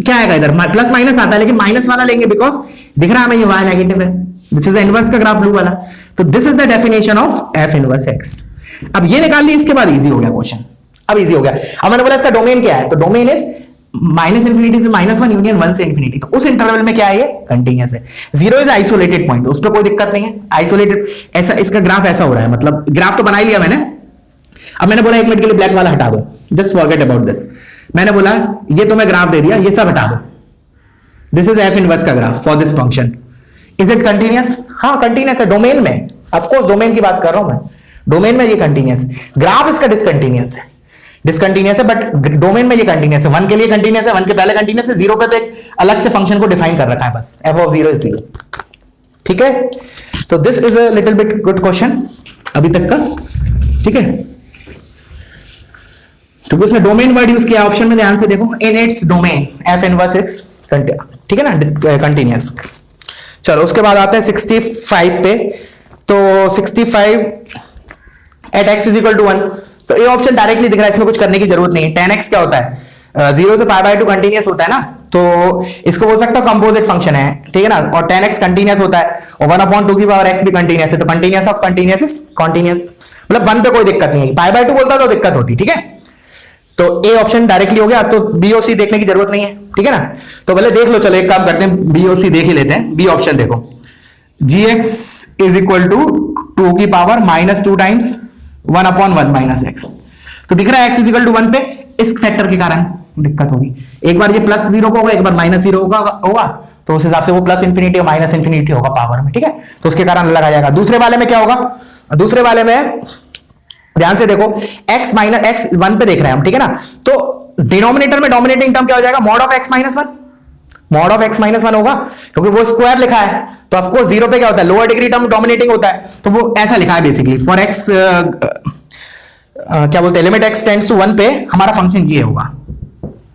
क्या आएगा, इधर प्लस माइनस आता है लेकिन माइनस वाला लेंगे, बिकॉज दिख रहा है हमें ये y नेगेटिव है, दिस इज द इनवर्स का ग्राफ ब्लू वाला, तो this is the definition of f inverse x। अब ये निकाल ली, इसके बाद इजी हो गया क्वेश्चन, अब इजी हो गया। अब मैंने बोला इसका डोमेन क्या है, तो डोमेन इज -∞ से -1 यूनियन 1 से इंफिनिटी, तो उस इंटरवल में क्या है, ये कंटीन्यूअस है। 0 इज आइसोलेटेड पॉइंट, उस पर कोई दिक्कत नहीं है, आइसोलेटेड, ऐसा इसका ग्राफ ऐसा हो रहा है, मतलब ग्राफ तो बना ही लिया मैंने। अब मैंने बोला 1 मिनट के लिए ब्लैक वाला हटा दो, जस्ट फॉरगेट अबाउट दिस, मैंने बोला ये तो मैं ग्राफ दे दिया, ये सब हटा दो, दिस इज एफ इनवर्स का graph for this function, is it continuous, हाँ कंटीन्यूअस है, डोमेन में, ऑफ कोर्स डोमेन की बात कर रहा हूं मैं, डोमेन में ये कंटीन्यूअस है, ग्राफ इसका डिसकंटीन्यूअस है, बट डोमेन में ये कंटीन्यूअस है, 1 के लिए कंटीन्यूअस है, 1 के पहले कंटीन्यूअस है, 0 पे तो एक अलग से फंक्शन को डिफाइन कर रखा है, बस f ऑफ 0 इज 0, ठीक है। तो this is a little bit good question अभी तक का, ठीक है, तो उसने डोमेन वर्ड यूज किया, ऑप्शन में ध्यान से देखो, in its domain f inverse x, ठीक है ना, कंटीन्यूअस। चलो उसके बाद आते हैं 65 पे, तो 65 at x is equal to 1, तो ये ऑप्शन डायरेक्टली दिख रहा है, इसमें कुछ करने की जरूरत नहीं है। tan x क्या होता है, 0 से π/2 कंटिन्यूअस होता है ना, तो इसको बोल सकता हूं कंपोजिट फंक्शन है, ठीक है ना। और 10x कंटिन्यूअस होता है और 1/2 की पावर x भी कंटिन्यूअस है, तो continuous of continuous is continuous, मतलब 1 पे कोई दिक्कत नहीं है। π/2 बोलता तो दिक्कत होती, ठीक है। तो ए ऑप्शन डायरेक्टली हो गया, तो बी और सी देखने की जरूरत नहीं है, ठीक है ना। तो पहले देख लो, चलो एक काम करते हैं, बी और सी देख ही लेते हैं। बी ऑप्शन देखो, gx इज इक्वल टू 2 की पावर -2 टाइम्स 1/1 माइनस एक्स। तो दिख रहा है x इज इक्वल टू 1 पे, इस फैक्टर के कारण दिक्कत होगी। एक बार ये +0 को होगा, एक बार -0 होगा, तो उस हिसाब से वो प्लस इंफिनिटी और माइनस इंफिनिटी होगा पावर में, ठीक है। तो उसके कारण अलग आ जाएगा। दूसरे वाले में क्या होगा, दूसरे वाले में ध्यान से देखो, x माइनस एक्स 1 पे देख रहे हैं हम, ठीक है ना। तो डिनोमिनेटर में डोमिनेटिंग टर्म क्या हो जाएगा, mod of x minus 1, mod of x minus 1 होगा, क्योंकि वो स्क्वायर लिखा है। तो ऑफकोर्स 0 पे क्या होता है, लोअर डिग्री टर्म डोमिनेटिंग होता है, तो वो ऐसा लिखा है बेसिकली, फॉर x क्या बोलते हैं, लिमिट x टेंड्स टू 1 पे हमारा फंक्शन ये होगा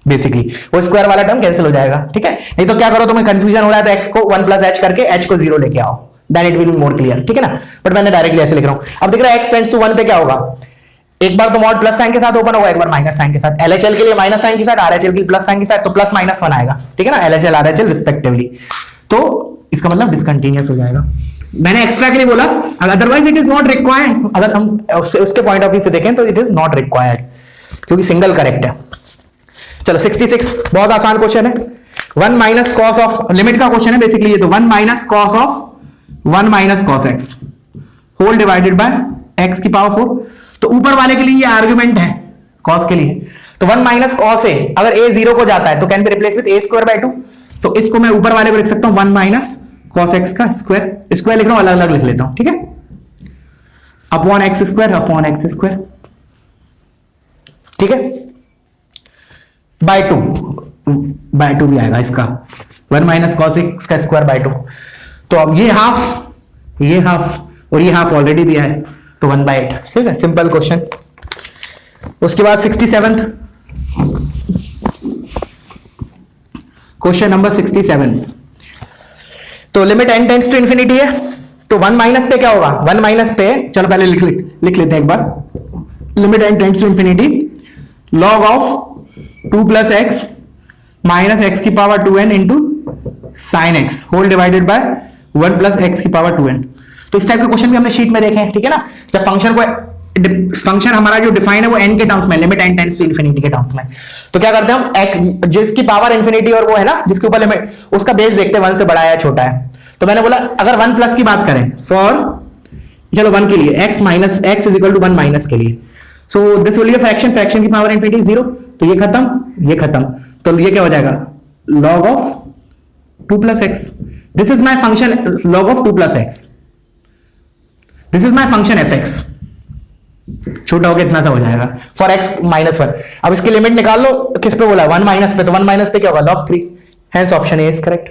बेसिकली, वो स्क्वायर वाला टर्म कैंसिल हो जाएगा, ठीक है। नहीं तो क्या करो, तुम्हें कंफ्यूजन हो रहा है तो x को 1 + h करके h को 0 लेके आओ, then it will be more clear, ठीक है ना। बट मैंने डायरेक्टली ऐसे लिख रहा हूं। अब दिख रहा है x टेंड्स टू 1 पे क्या होगा, एक बार तो मॉड प्लस साइन के साथ ओपन होगा, एक बार माइनस साइन के साथ। LHL के लिए माइनस साइन के साथ, RHL के लिए प्लस साइन के साथ, तो प्लस माइनस 1 आएगा, ठीक है ना, LHL RHL रिस्पेक्टिवली। तो इसका मतलब डिसकंटीन्यूअस हो जाएगा। मैंने एक्स्ट्रा के लिए बोला, otherwise it is not required. अगर हम उसके पॉइंट ऑफ व्यू से देखें तो इट इज नॉट रिक्वायर्ड, क्योंकि सिंगल करेक्ट है। चलो 66, बहुत आसान क्वेश्चन है। 1 माइनस कॉस ऑफ, लिमिट का क्वेश्चन है बेसिकली ये, तो 1 minus cos of 1 minus cos x whole divided by x की पावर 4। तो ऊपर वाले के लिए ये आर्ग्यूमेंट है कॉस के लिए, तो 1 माइनस कॉस ए, अगर a 0 को जाता है तो can be replace with a²/2। तो इसको मैं ऊपर वाले को लिख सकता हूं 1 माइनस कॉस एक्स का स्क्वायर, स्क्वायर लिख रहा हूं, अलग अलग लिख लेता हूं, ठीक है, अपॉन x², ठीक है, बाय 2 भी आएगा इसका, 1 माइनस कॉस एक्स का स्क्वायर/2। तो अब ये हाफ और ये हाफ ऑलरेडी दिया है, तो 1/8, ठीक है, सिंपल क्वेश्चन। उसके बाद 67th क्वेश्चन नंबर 67। तो limit n tends to infinity है, तो 1 माइनस पे क्या होगा, 1 माइनस पे, चलो पहले लिख लेते हैं एक बार। Limit n tends to infinity log of 2 + x minus x की power 2n into sine x whole divided by 1 + x की पावर 2n। तो इस टाइप के क्वेश्चन भी हमने शीट में देखे हैं, ठीक है ना। जब फंक्शन हमारा जो डिफाइन है वो n के टर्म्स में, limit n tends to infinity के टर्म्स में, तो क्या करते हैं हम, जिसकी पावर इंफिनिटी और वो है ना जिसके ऊपर लिमिट, उसका बेस देखते हैं 1 से बड़ा है या छोटा है। तो मैंने बोला अगर 1 प्लस की बात करें, फॉर चलो 1 के लिए, x minus x is equal to 1 minus के लिए, so this will be a fraction की पावर इंफिनिटी 0, तो ये खत्म, तो ये क्या हो जाएगा, log of 2 + x, this is my function log of 2 + x, this is my function fx, छोटा हो गया इतना सा हो जाएगा, फॉर x -1। अब इसकी लिमिट निकाल लो, किस पे बोला, 1 माइनस पे, तो 1 माइनस पे क्या होगा, log 3, hence option A is correct,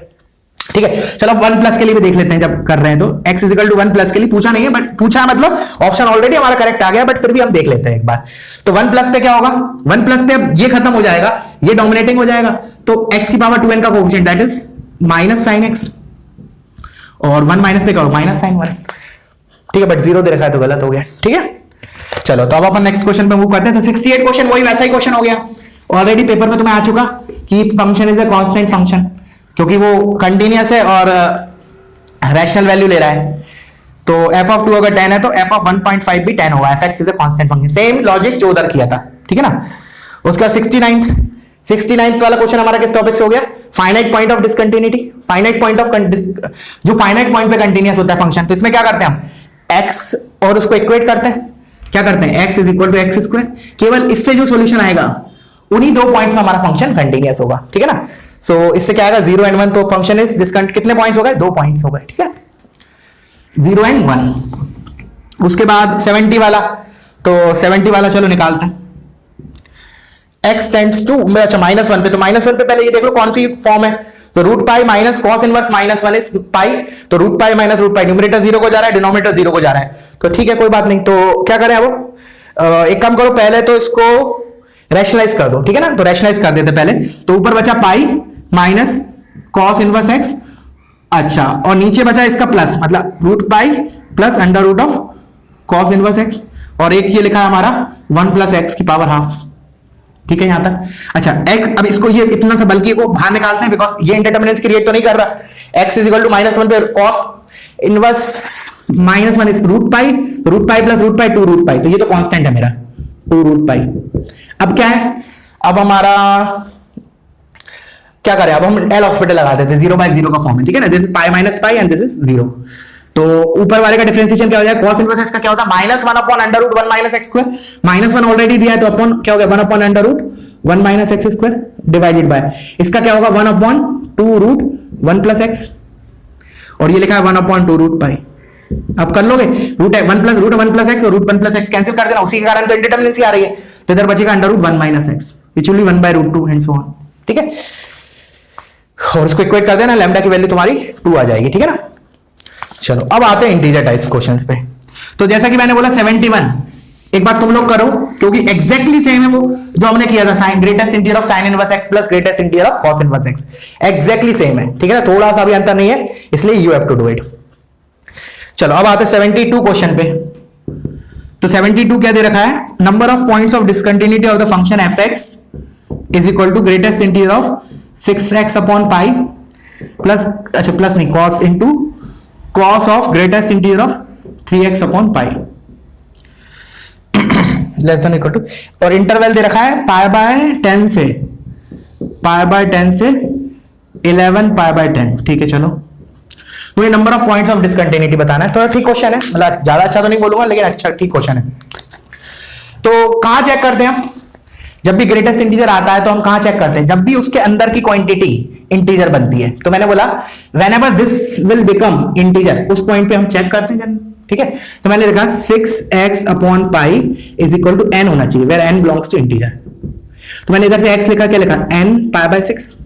ठीक है। चलो 1 प्लस के लिए भी देख लेते हैं, जब कर रहे हैं तो x is equal to 1 plus के लिए पूछा नहीं है, बट पूछा है मतलब ऑप्शन ऑलरेडी हमारा करेक्ट आ गया, बट फिर भी हम देख लेते हैं एक बार। तो 1 प्लस पे क्या होगा, 1 प्लस पे अब ये खत्म हो जाएगा, ये डोमिनेटिंग हो जाएगा, तो x की पावर 2n का coefficient that is minus sine x, और 1 माइनस पे क्या होगा, माइनस साइन 1, ठीक है, बट 0 दे रखा है तो गलत हो गया, ठीक है। चलो तो अब अपन नेक्स्ट क्वेश्चन पे मूव करते हैं। तो 68 क्वेश्चन वही वैसा ही क्वेश्चन हो गया, ऑलरेडी पेपर में तुम्हें आ चुका कि function is a constant function, क्योंकि वो कंटिन्यूअस है और रैशनल वैल्यू ले रहा है। तो f(2) अगर 10 है तो f(1.5) भी 10 होगा, fx is a constant function, same logic जो उधर किया था, ठीक है ना। उसका 69th वाला क्वेश्चन हमारा किस टॉपिक से हो गया, finite point of discontinuity, finite point of जो फाइनाइट पॉइंट पे कंटिन्यूअस होता है फंक्शन, तो इसमें क्या करते हैं हम, x और उसको इक्वेट करते हैं, क्या करते हैं, x is equal to x², केवल इससे जो सॉल्यूशन आएगा उन्हीं 2 पॉइंट्स में हमारा फंक्शन कंटिन्यूअस होगा, ठीक है ना। सो इससे क्या आएगा, 0 and 1, तो फंक्शन इज डिसकंटिन्यूअस, कितने पॉइंट्स हो गए, 2 पॉइंट्स हो गए, ठीक है, 0 and 1। उसके बाद 70 वाला, तो 70 वाला चलो निकालते हैं, x टेंड्स टू, अच्छा -1 पे, तो -1 पे पहले ये देख लो कौन सी फॉर्म है, तो √π minus cos inverse -1 is pi, तो √π माइनस √π, न्यूमरेटर 0 को जा रहा है, डिनोमिनेटर 0 को जा रहा है, तो ठीक है कोई बात नहीं। तो क्या करें अब, एक काम करो, पहले तो इसको रैशनलाइज कर दो, ठीक है ना, तो रैशनलाइज कर देते पहले, तो ऊपर बचा pi minus cos inverse x, अच्छा, और नीचे बचा इसका प्लस, मतलब √π plus under root of cos inverse x, और एक ये लिखा है हमारा 1 + x की पावर हाफ, ठीक है यहां तक। अच्छा x, अब इसको ये इतना था बल्कि को बाहर निकालते हैं बिकॉज ये इंडिटरमिनेंस क्रिएट तो नहीं कर रहा। x इज इक्वल टू -1 पे cos इनवर्स -1 इज √π प्लस √π 2√π, तो ये तो कांस्टेंट है मेरा 2√π। अब क्या है, अब हमारा क्या करें, अब हम एल हॉस्पिटल लगा देते हैं, 0/0 का फॉर्म है, ठीक है ना। This is π - π and this is 0। तो ऊपर वाले का डिफरेंशिएशन क्या हो जाएगा, cos इनवर्स x का क्या होता है -1/√1 - x², -1 ऑलरेडी दिया है तो अपन क्या हो गया 1/√1 - x² डिवाइडेड बाय इसका क्या होगा 1/2√1 + x, और ये लिखा है 1/2√π। अब कर लोगे √1 + x और √1 + x कैंसिल कर देना, उसी के कारण तो इंडिटरमिनेंसी आ रही है, तो इधर बचेगा √1 - x which will be 1/√2 and so on, ठीक है। और इसको इक्वेट कर देना, लैम्डा की वैल्यू तुम्हारी 2 आ जाएगी, ठीक है ना। चलो अब आते हैं इंटीजर टाइप्स क्वेश्चंस पे। तो जैसा कि मैंने बोला 71 एक बार तुम लोग करो क्योंकि एग्जैक्टली सेम है वो जो हमने किया था, sine greatest integer of sine inverse x plus greatest integer of cos inverse x, exactly same है, ठीक है ना, थोड़ा सा भी अंतर नहीं है, इसलिए you have to do it. चलो अब आते हैं 72 क्वेश्चन पे। तो 72 क्या दे रखा है, number of points of discontinuity of the function fx is equal to greatest integer of 6x/π plus, अच्छा प्लस नहीं, cos into cos of greatest integer of 3x/π less than equal to, और interval दे रखा है π/10 से 11π/10, ठीक है। चलो मुझे number of points of discontinuity बताना है, थोड़ा ठीक क्वेश्चन है, मतलब ज्यादा अच्छा तो नहीं बोलूंगा लेकिन अच्छा ठीक क्वेश्चन है। तो कहां चेक करते हैं हम, जब भी ग्रेटेस्ट इंटीजर आता है तो हम कहां चेक करते हैं, जब भी उसके अंदर की क्वांटिटी इंटीजर बनती है। तो मैंने बोला whenever this will become integer, उस पॉइंट पे हम चेक करते हैं, ठीक है। तो मैंने लिखा 6x/π is equal to n होना चाहिए, where n belongs to integer. तो मैंने इधर से x लिखा, क्या लिखा n π/6।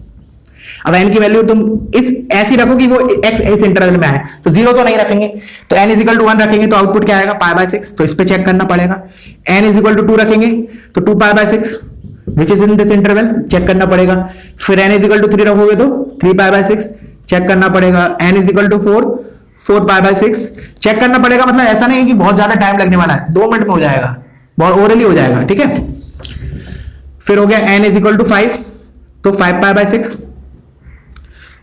अब n की वैल्यू तुम इस ऐसी रखो कि वो x इस इंटरवल में आए, तो 0 तो नहीं रखेंगे, तो n इज इक्वल टू 1 रखेंगे तो आउटपुट क्या आएगा π/6, तो इस पे चेक करना पड़ेगा। n इज इक्वल टू 2 रखेंगे तो 2 π/6 which is in this interval, check करना पड़ेगा। फिर n इज इक्वल टू 3 रखोगे तो 3 π/6 चेक करना पड़ेगा। n is equal to 4 π/6 check करना पड़ेगा, मतलब ऐसा नहीं है कि बहुत ज्यादा टाइम लगने वाला है, 2 मिनट में हो जाएगा, बहुत ओरली हो जाएगा, ठीक है। फिर हो गया n इज इक्वल टू 5 तो 5 π/6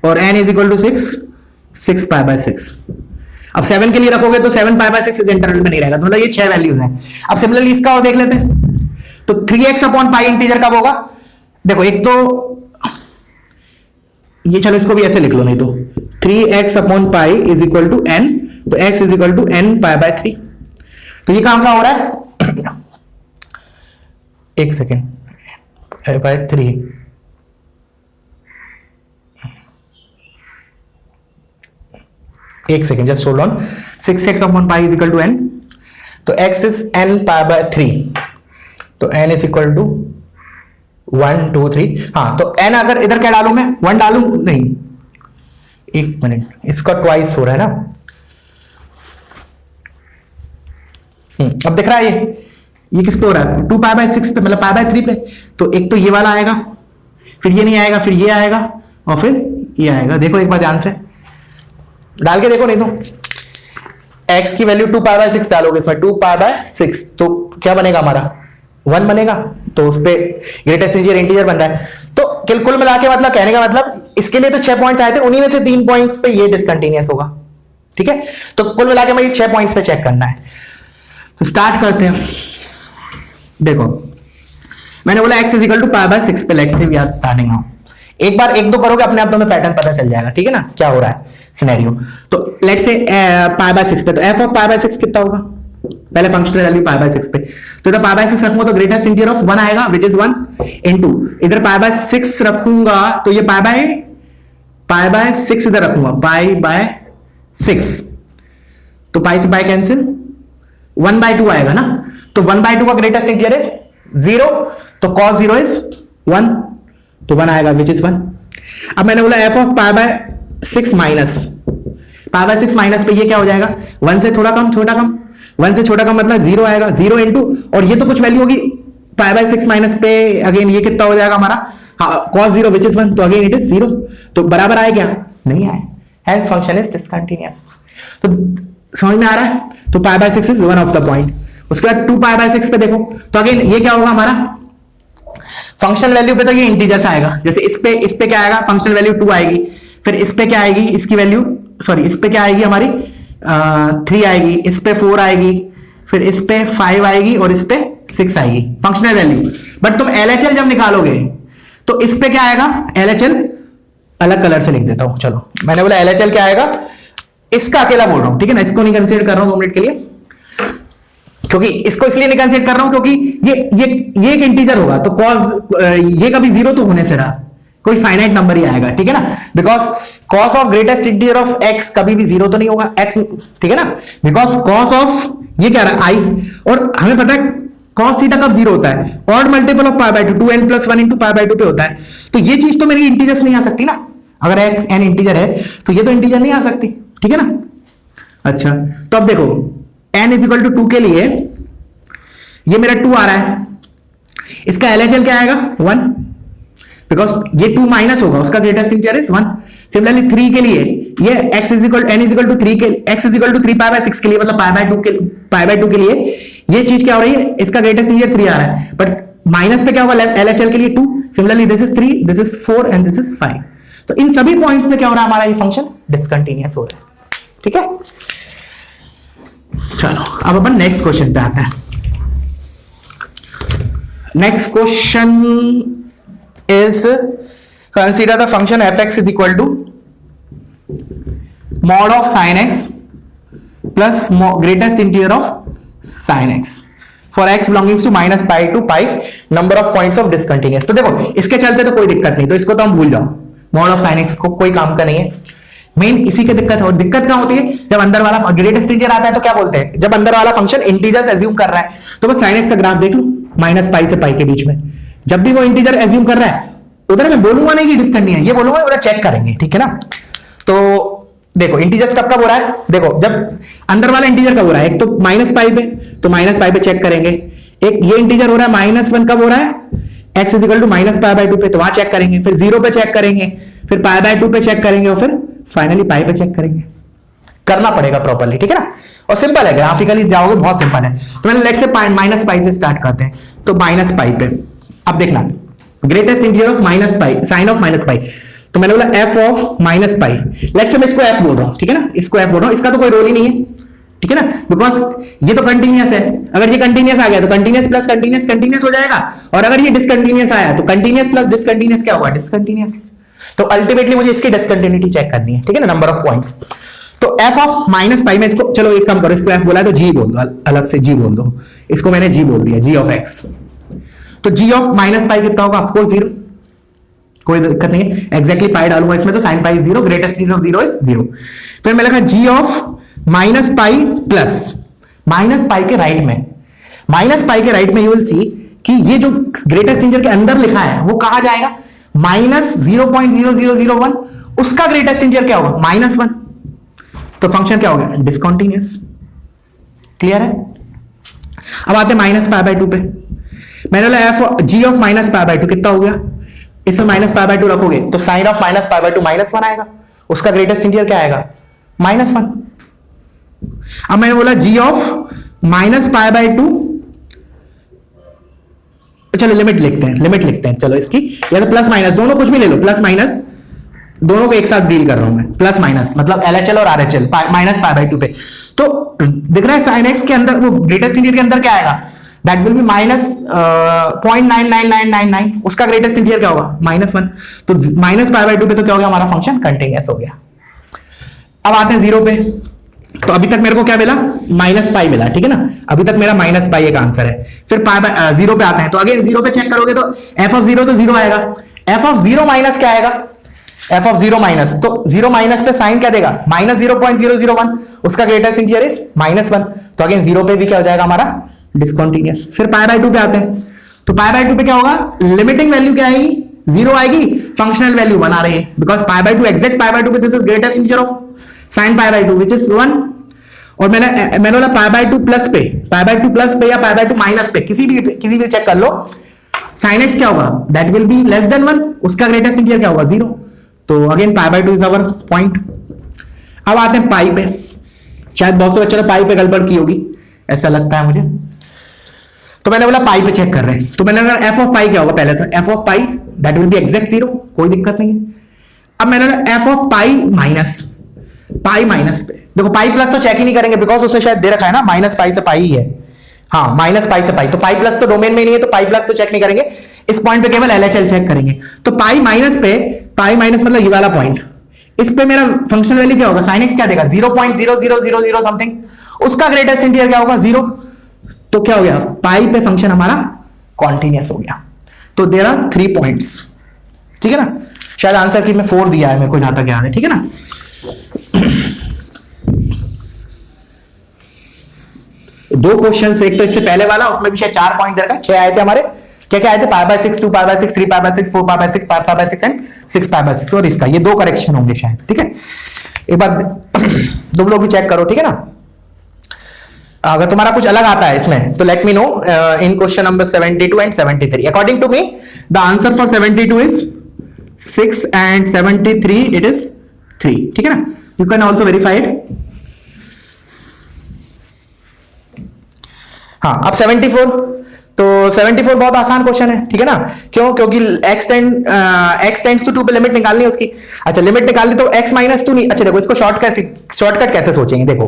और n इज इक्वल टू 6 π/6। अब 7 के लिए रखोगे तो 7 π/6 इस इंटरवल में नहीं रहेगा, तो मतलब ये 6 वैल्यूज हैं। अब सिमिलरली इसका और देख लेते हैं, तो 3x/π इंटीजर कब होगा, देखो एक तो ये, चलो इसको भी ऐसे लिख लो, नहीं तो 3x/π is equal to n, तो x is equal to n π/3। तो ये कहां का हो रहा है, एक सेकेंड, π/3 एक second just hold on, 6x/π is equal to n, तो x इज n π/3, तो n इज इक्वल टू 1 2 3, हाँ तो n अगर इधर क्या डालू मैं 1 डालू, नहीं एक मिनट, इसका ट्वाइस हो रहा है ना। अब दिख रहा है ये किस पे हो रहा है, 2 π/6 पे, मतलब π/3 पे। तो एक तो ये वाला आएगा, फिर ये नहीं आएगा, फिर ये आएगा और फिर ये आएगा। देखो एक बार ध्यान से डाल के देखो, नहीं तो x की वैल्यू 2 π/6 डालोगे इसमें, 2 π/6 तो क्या बनेगा हमारा 1 बनेगा, तो उस पे ग्रेटेस्ट इंटीजर बन रहा है। तो कुल मिला के मतलब कहने का मतलब इसके लिए तो 6 पॉइंट्स आए थे, उन्हीं में से 3 पॉइंट्स पे ये डिसकंटिन्यूअस होगा, ठीक है। तो कुल मिला के मुझे 6 पॉइंट्स पे चेक करना है। तो स्टार्ट करते हैं। देखो मैंने बोला x इज इक्वल टू π/6 पे, let's say we are starting now. एक बार 1 2 करोगे अपने आप तुम्हें पैटर्न पता चल जाएगा, ठीक है ना, क्या हो रहा है सिनेरियो। तो लेट्स से π/6 पे, तो f ऑफ π/6 कितना होगा, पहले फंक्शनल वैल्यू π/6 पे, तो इधर π/6 रखूंगा तो ग्रेटेस्ट इंटीजर ऑफ 1 आएगा विच इज 1 इनटू, इधर π/6 रखूंगा तो ये π/6 इधर रखूंगा π/6, तो पाई से पाई कैंसिल, 1/2 आएगा ना, तो 1/2 का ग्रेटेस्ट इंटीजर इज 0, तो cos 0 इज 1, तो 1 आएगा विच इज 1। अब मैंने बोला f ऑफ π/6 माइनस, π/6 माइनस पे ये क्या हो जाएगा 1 से थोड़ा कम, छोटा कम, 1 से छोटा कम मतलब 0 आएगा, 0 इंटू, और ये तो कुछ वैल्यू होगी π/6 माइनस पे, अगेन ये कितना हो जाएगा हमारा cos 0 विच इज 1, तो अगेन इट इज 0, तो बराबर आए क्या, नहीं आए, हेंस फंक्शन इज डिसकंटिन्यूअस। तो समझ में आ रहा है, तो π/6 is one of the point. उसके बाद 2 π/6 पे देखो, तो अगेन ये क्या होगा हमारा फंक्शनल वैल्यू पे तो ये इंटीजर्स आएगा, जैसे इस पे क्या आएगा, फंक्शनल वैल्यू 2 आएगी, फिर इस पे क्या आएगी, इसकी वैल्यू सॉरी इस पे क्या आएगी हमारी 3 आएगी, इस पे 4 आएगी, फिर इस पे 5 आएगी और इस पे 6 आएगी फंक्शनल वैल्यू। बट तुम एलएचएल जब निकालोगे तो इस पे क्या आएगा, एलएचएल अलग कलर से लिख देता हूं, चलो मैंने बोला एलएचएल क्या आएगा, इसका अकेला बोल रहा हूं, ठीक है ना, इसको नहीं कंसीडर कर रहा हूं 2 मिनट के लिए, क्योंकि इसको इसलिए नहीं कंसीडर कर रहा हूं क्योंकि ये एक इंटीजर होगा, तो कॉस ये कभी जीरो तो होने से रहा, कोई फाइनाइट नंबर ही आएगा, ठीक है ना, because cos of greatest integer of x कभी भी जीरो तो नहीं होगा एक्स, ठीक है ना, बिकॉज कॉस ऑफ ये क्या रहा आई, और हमें पता है कॉस थीटा कब जीरो होता है, odd multiple of pi by 2 2n + 1 * pi by 2 पे होता है, तो ये चीज तो मेरी इंटीजर्स नहीं आ सकती ना, अगर एक्स एन इंटीजर है तो ये तो इंटीजर नहीं आ सकती, ठीक है ना। अच्छा तो अब देखो n = 2 के लिए ये मेरा 2 आ रहा है, इसका एलएचएल क्या आएगा 1, बिकॉज ये 2 माइनस होगा, उसका ग्रेटेस्ट इंटीजर इज 1। सिमिलरली 3 के लिए ये x n = 3 के x = 3 पाई बाय 6 के लिए, मतलब पाई बाय 2 के लिए ये चीज क्या हो रही है, इसका ग्रेटेस्ट इंटीजर 3 आ रहा है, बट माइनस पे क्या होगा एलएचएल के लिए 2, similarly this is 3, this is 4 and this is 5, तो इन सभी पॉइंट्स पे क्या हो रहा है, हमारा ये फंक्शन डिसकंटीन्यूअस हो रहा है, ठीक है। चलो अब अपन नेक्स्ट क्वेश्चन पे आते हैं। Next question is consider the function fx is equal to mod of sin x plus greatest integer of sin x for x belongs to -pi to pi number of points of discontinuous। तो देखो इसके चलते तो कोई दिक्कत नहीं, तो इसको तो हम भूल जाओ, mod of sin x को कोई काम का नहीं है, मेन इसी की दिक्कत है। और दिक्कत क्या होती है, जब अंदर वाला ग्रेटेस्ट इंटीजर आता है तो क्या बोलते हैं, जब अंदर वाला फंक्शन इंटीजर्स एज्यूम कर रहा है तो बस sin x का ग्राफ देख लो -pi से pi के बीच में, जब भी वो इंटीजर एज्यूम कर रहा है उधर मैं बोलूंगा नहीं कि डिसकंटिन्यूअस, ये बोलूंगा उधर चेक करेंगे, ठीक है ना। तो देखो इंटीजर्स कब कब हो रहा है, देखो जब अंदर वाला इंटीजर कब हो रहा है, एक तो -pi पे, तो -pi पे चेक करेंगे, एक ये इंटीजर हो रहा है -1 कब हो रहा है, x = -pi बाय 2 पे, तो वहां चेक करेंगे, फिर 0 पे चेक करेंगे, फिर pi बाय 2 पे चेक करेंगे और फिर फाइनली pi पे चेक करेंगे, करना पड़ेगा प्रॉपर्ली, ठीक है ना। और सिंपल है, ग्राफिकली जाओगे बहुत सिंपल है। तो मैंने लेट्स से -pi से स्टार्ट करते हैं, तो -pi पे अब देखना greatest integer of -pi, sine of -pi, तो मैंने बोला f of -pi, let's say मैं इसको f बोल रहा हूं, ठीक है ना, इसको f बोल रहा हूं, इसका तो कोई रोल ही नहीं है, ठीक है ना, बिकॉज ये तो कंटिन्यूअस है, अगर ये कंटिन्यूअस आ गया तो कंटिन्यूअस प्लस कंटिन्यूअस कंटिन्यूअस हो जाएगा, और अगर ये डिसकंटिन्यूअस आया तो कंटिन्यूअस प्लस डिसकंटिन्यूअस क्या होगा, डिसकंटिन्यूअस। तो अल्टीमेटली मुझे इसकी डिसकंटिन्यूटी चेक करनी है, ठीक है ना, नंबर ऑफ पॉइंट्स। तो f ऑफ -pi में इसको चलो एक काम करो, इसको f बोला है तो g बोल दो, अलग से g बोल दो, इसको मैंने g बोल दिया, g ऑफ x। तो g ऑफ -pi कितना होगा, ऑफ कोर्स 0, कोई दिक्कत नहीं है, एग्जैक्टली पाई डालूंगा इसमें तो sin pi is 0, greatest integer of 0 is 0। फिर मैं लिखा g of -pi plus -pi के राइट में, -pi के राइट में यू विल सी कि ये जो ग्रेटेस्ट इंटीजर के अंदर लिखा है वो कहां जाएगा, -0.0001, उसका ग्रेटेस्ट इंटीजर क्या होगा, -1, तो फंक्शन क्या होगा, डिसकंटीन्यूअस। क्लियर है। अब आते हैं -pi बाय 2 पे, मैंने बोला g ऑफ -pi बाय 2 कितना हो गया, इसमें -pi बाय 2 रखोगे तो साइन ऑफ -pi बाय 2 -1 आएगा, उसका ग्रेटेस्ट इंटीजर क्या आएगा, -1। अब मैंने बोला g ऑफ -pi बाय 2, चलो लिमिट लिखते हैं चलो इसकी, या तो प्लस माइनस दोनों कुछ भी ले लो, प्लस माइनस दोनों को एक साथ डील कर रहा हूं मैं, प्लस माइनस मतलब LHL और RHL -pi बाय 2 पे, तो दिख रहा है sin x के अंदर वो ग्रेटेस्ट इंटीजर के अंदर क्या आएगा, दैट विल बी -0.99999, उसका ग्रेटेस्ट इंटीजर क्या होगा, -1, तो -pi बाय 2 पे तो क्या हो गया, हमारा फंक्शन कंटिन्यूअस हो गया। अब आते हैं 0 पे, तो अभी तक मेरे को क्या मिला, -pi मिला, ठीक है ना, अभी तक मेरा -pi एक आंसर है। फिर 0 पे आते हैं, तो अगेन 0 पे चेक करोगे तो f ऑफ 0 तो 0 आएगा, f ऑफ 0 माइनस क्या आएगा, f ऑफ 0 माइनस, तो 0 माइनस पे साइन क्या देगा, -0.001, उसका ग्रेटेस्ट इंटीजर इज -1, तो अगेन 0 पे भी क्या हो जाएगा हमारा, डिसकंटीन्यूअस। फिर pi बाय 2 पे आते हैं, तो pi बाय 2 पे क्या होगा, लिमिटिंग वैल्यू क्या आएगी, 0 आएगी, फंक्शनल वैल्यू 1 आ रही है, because pi by 2 exact pi by 2 पे this is greatest integer of sin pi by 2 which is 1, और मैंने बोला pi बाय 2 प्लस पे, pi बाय 2 प्लस पे या pi बाय 2 माइनस पे, किसी भी चेक कर लो, sin x क्या होगा, that will be less than 1, उसका ग्रेटेस्ट इंटीजर क्या होगा, 0, तो again pi by 2 is our point. अब आते हैं पाई पे, शायद बहुत से बच्चों ने पाई पे गड़बड़ की होगी, ऐसा लगता है मुझे। तो मैंने बोला पाई पे चेक कर रहे हैं, तो मैंने बोला एफ ऑफ पाई क्या होगा, पहले तो F of pi that will be exact 0, कोई दिक्कत नहीं है। अब मैंने बोला एफ ऑफ पाई माइनस पे, देखो पाई प्लस तो चेक ही नहीं करेंगे बिकॉज उसे शायद दे रखा है ना माइनस पाई से पाई ही है, हाँ माइनस पाई से पाई, तो पाई प्लस तो डोमेन में नहीं है तो पाई प्लस तो चेक नहीं करेंगे, इस पॉइंट पे केवल एलएचएल चेक करेंगे। तो पाई माइनस मतलब ये वाला पॉइंट, इस पे मेरा फंक्शन वैल्यू क्या होगा, साइन एक्स क्या देगा 0.0000 समथिंग, उसका ग्रेटेस्ट इंटीजर क्या होगा 0, तो क्या हो गया पाई पे फंक्शन हमारा कॉन्टिन्यूअस हो गया। तो देयर आर 3 पॉइंट्स, ठीक है ना, शायद आंसर की मैं 4 दिया है मेरे को जहां तक याद है, ठीक है ना। दो क्वेश्चन, एक तो इससे पहले वाला उसमें भी शायद 4 पॉइंट दे रखा, 6 आए थे हमारे, क्या क्या आए थे, π/6, 2π/6, 3π/6, 4π/6, 5π/6 एंड 6π/6, और इसका ये 2 करेक्शन होंगे शायद, ठीक है। एक बार तुम लोग भी चेक करो, ठीक है ना, अगर तुम्हारा कुछ अलग आता है इसमें तो let me know in question number 72 and 73। According to me the answer for 72 is 6 and 73 it is 3, ठीक है ना, you can also verify it. हाँ अब 74, तो 74 बहुत आसान क्वेश्चन है, ठीक है ना, क्यों, क्योंकि x टेंड्स टू 2 पे लिमिट निकालनी है उसकी। अच्छा लिमिट निकालनी तो x माइनस 2 नहीं, अच्छा देखो इसको शॉर्टकट कैसे सोचेंगे, देखो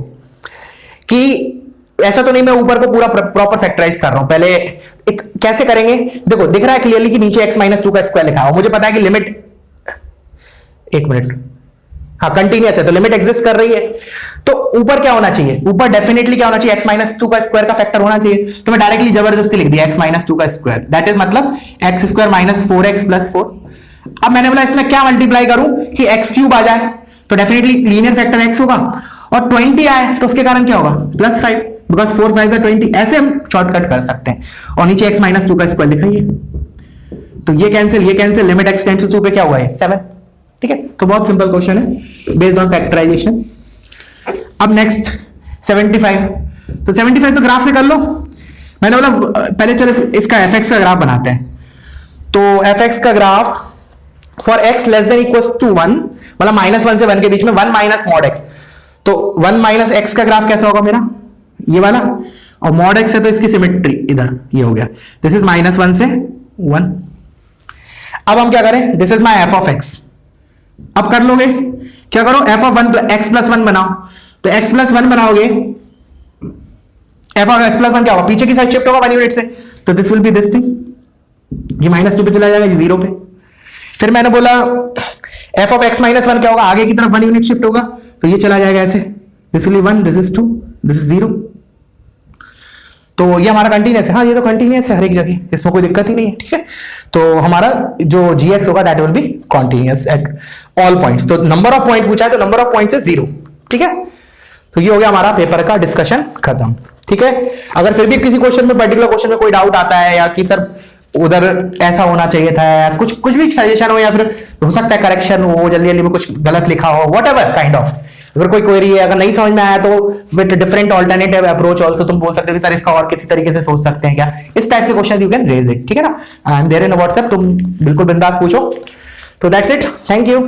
कि ऐसा तो नहीं मैं ऊपर को पूरा प्रॉपर फैक्टराइज कर रहा हूं, पहले कैसे करेंगे, देखो दिख रहा है क्लियरली कि नीचे x माइनस 2 का स्क्वायर लिखा है, मुझे पता है कि लिमिट, एक मिनट, हाँ कंटिन्यूअस है तो लिमिट एग्जिस्ट कर रही है, तो ऊपर क्या होना चाहिए, ऊपर डेफिनेटली क्या होना चाहिए, x माइनस 2 का स्क्वायर का फैक्टर होना चाहिए, तो मैं डायरेक्टली जबरदस्ती लिख दिया x माइनस 2 का स्क्वायर, दैट इज मतलब x square minus 4x plus 4। अब मैंने बोला इसमें क्या मल्टीप्लाई करूं कि x क्यूब आ जाए, तो डेफिनेटली लीनियर फैक्टर x होगा, और 20 आए तो उसके कारण क्या होगा प्लस 5, बिकॉज 4 5 20, ऐसे हम शॉर्टकट कर सकते हैं, और नीचे x माइनस 2 का स्क्वायर लिखाइए, तो ये cancel, limit x tends to 2 पे क्या हुआ है 7, ठीक है। तो बहुत सिंपल क्वेश्चन है बेस्ड ऑन फैक्टराइजेशन। अब नेक्स्ट 75, तो 75 तो ग्राफ से कर लो, मैंने बोला पहले चलो इसका fx का ग्राफ बनाते हैं, तो fx का graph for x less than equals to 1, मतलब -1 से 1 के बीच में 1 माइनस मॉड x, तो 1 माइनस x का ग्राफ कैसा होगा मेरा ये वाला, और मॉड x है तो इसकी सिमेट्री इधर ये हो गया, दिस इज -1 से 1। अब हम क्या करें, this is my f of x, अब कर लोगे क्या करो f ऑफ 1 x प्लस 1 बनाओ, तो x प्लस 1 बनाओगे, f ऑफ x प्लस 1 क्या होगा, पीछे की साइड शिफ्ट होगा 1 यूनिट से, तो this will B this thing, ये -2 पे चला जाएगा, ये 0 पे। फिर मैंने बोला f ऑफ x माइनस 1 क्या होगा, आगे की तरफ 1 यूनिट शिफ्ट होगा, तो ये चला जाएगा ऐसे, this will be 1, this is 2, this is 0, तो ये हमारा कंटिन्यूअस है, हाँ ये तो कंटिन्यूअस है हर एक जगह, इसमें कोई दिक्कत ही नहीं है, ठीक है। तो हमारा जो gx होगा that will B continuous at all points, तो नंबर ऑफ पॉइंट्स पूछा है तो नंबर ऑफ पॉइंट्स इज 0, ठीक है। तो ये हो गया हमारा पेपर का डिस्कशन खत्म, ठीक है। अगर फिर भी किसी क्वेश्चन में पर्टिकुलर क्वेश्चन में कोई डाउट आता है, या कि सर उधर ऐसा होना चाहिए था, या कुछ भी सजेशन हो, या फिर हो सकता है करेक्शन हो, जल्दी में कुछ गलत लिखा हो, वट एवर काइंड ऑफ, अगर कोई क्वेरी है, अगर नहीं समझ में आया तो with different alternative approach also तुम बोल सकते हो कि सर इसका और किसी तरीके से सोच सकते हैं क्या, इस टाइप से question you can raise it, ठीक है ना। I am there in WhatsApp, तुम बिल्कुल बिंदास पूछो। तो दैट्स इट, थैंक यू।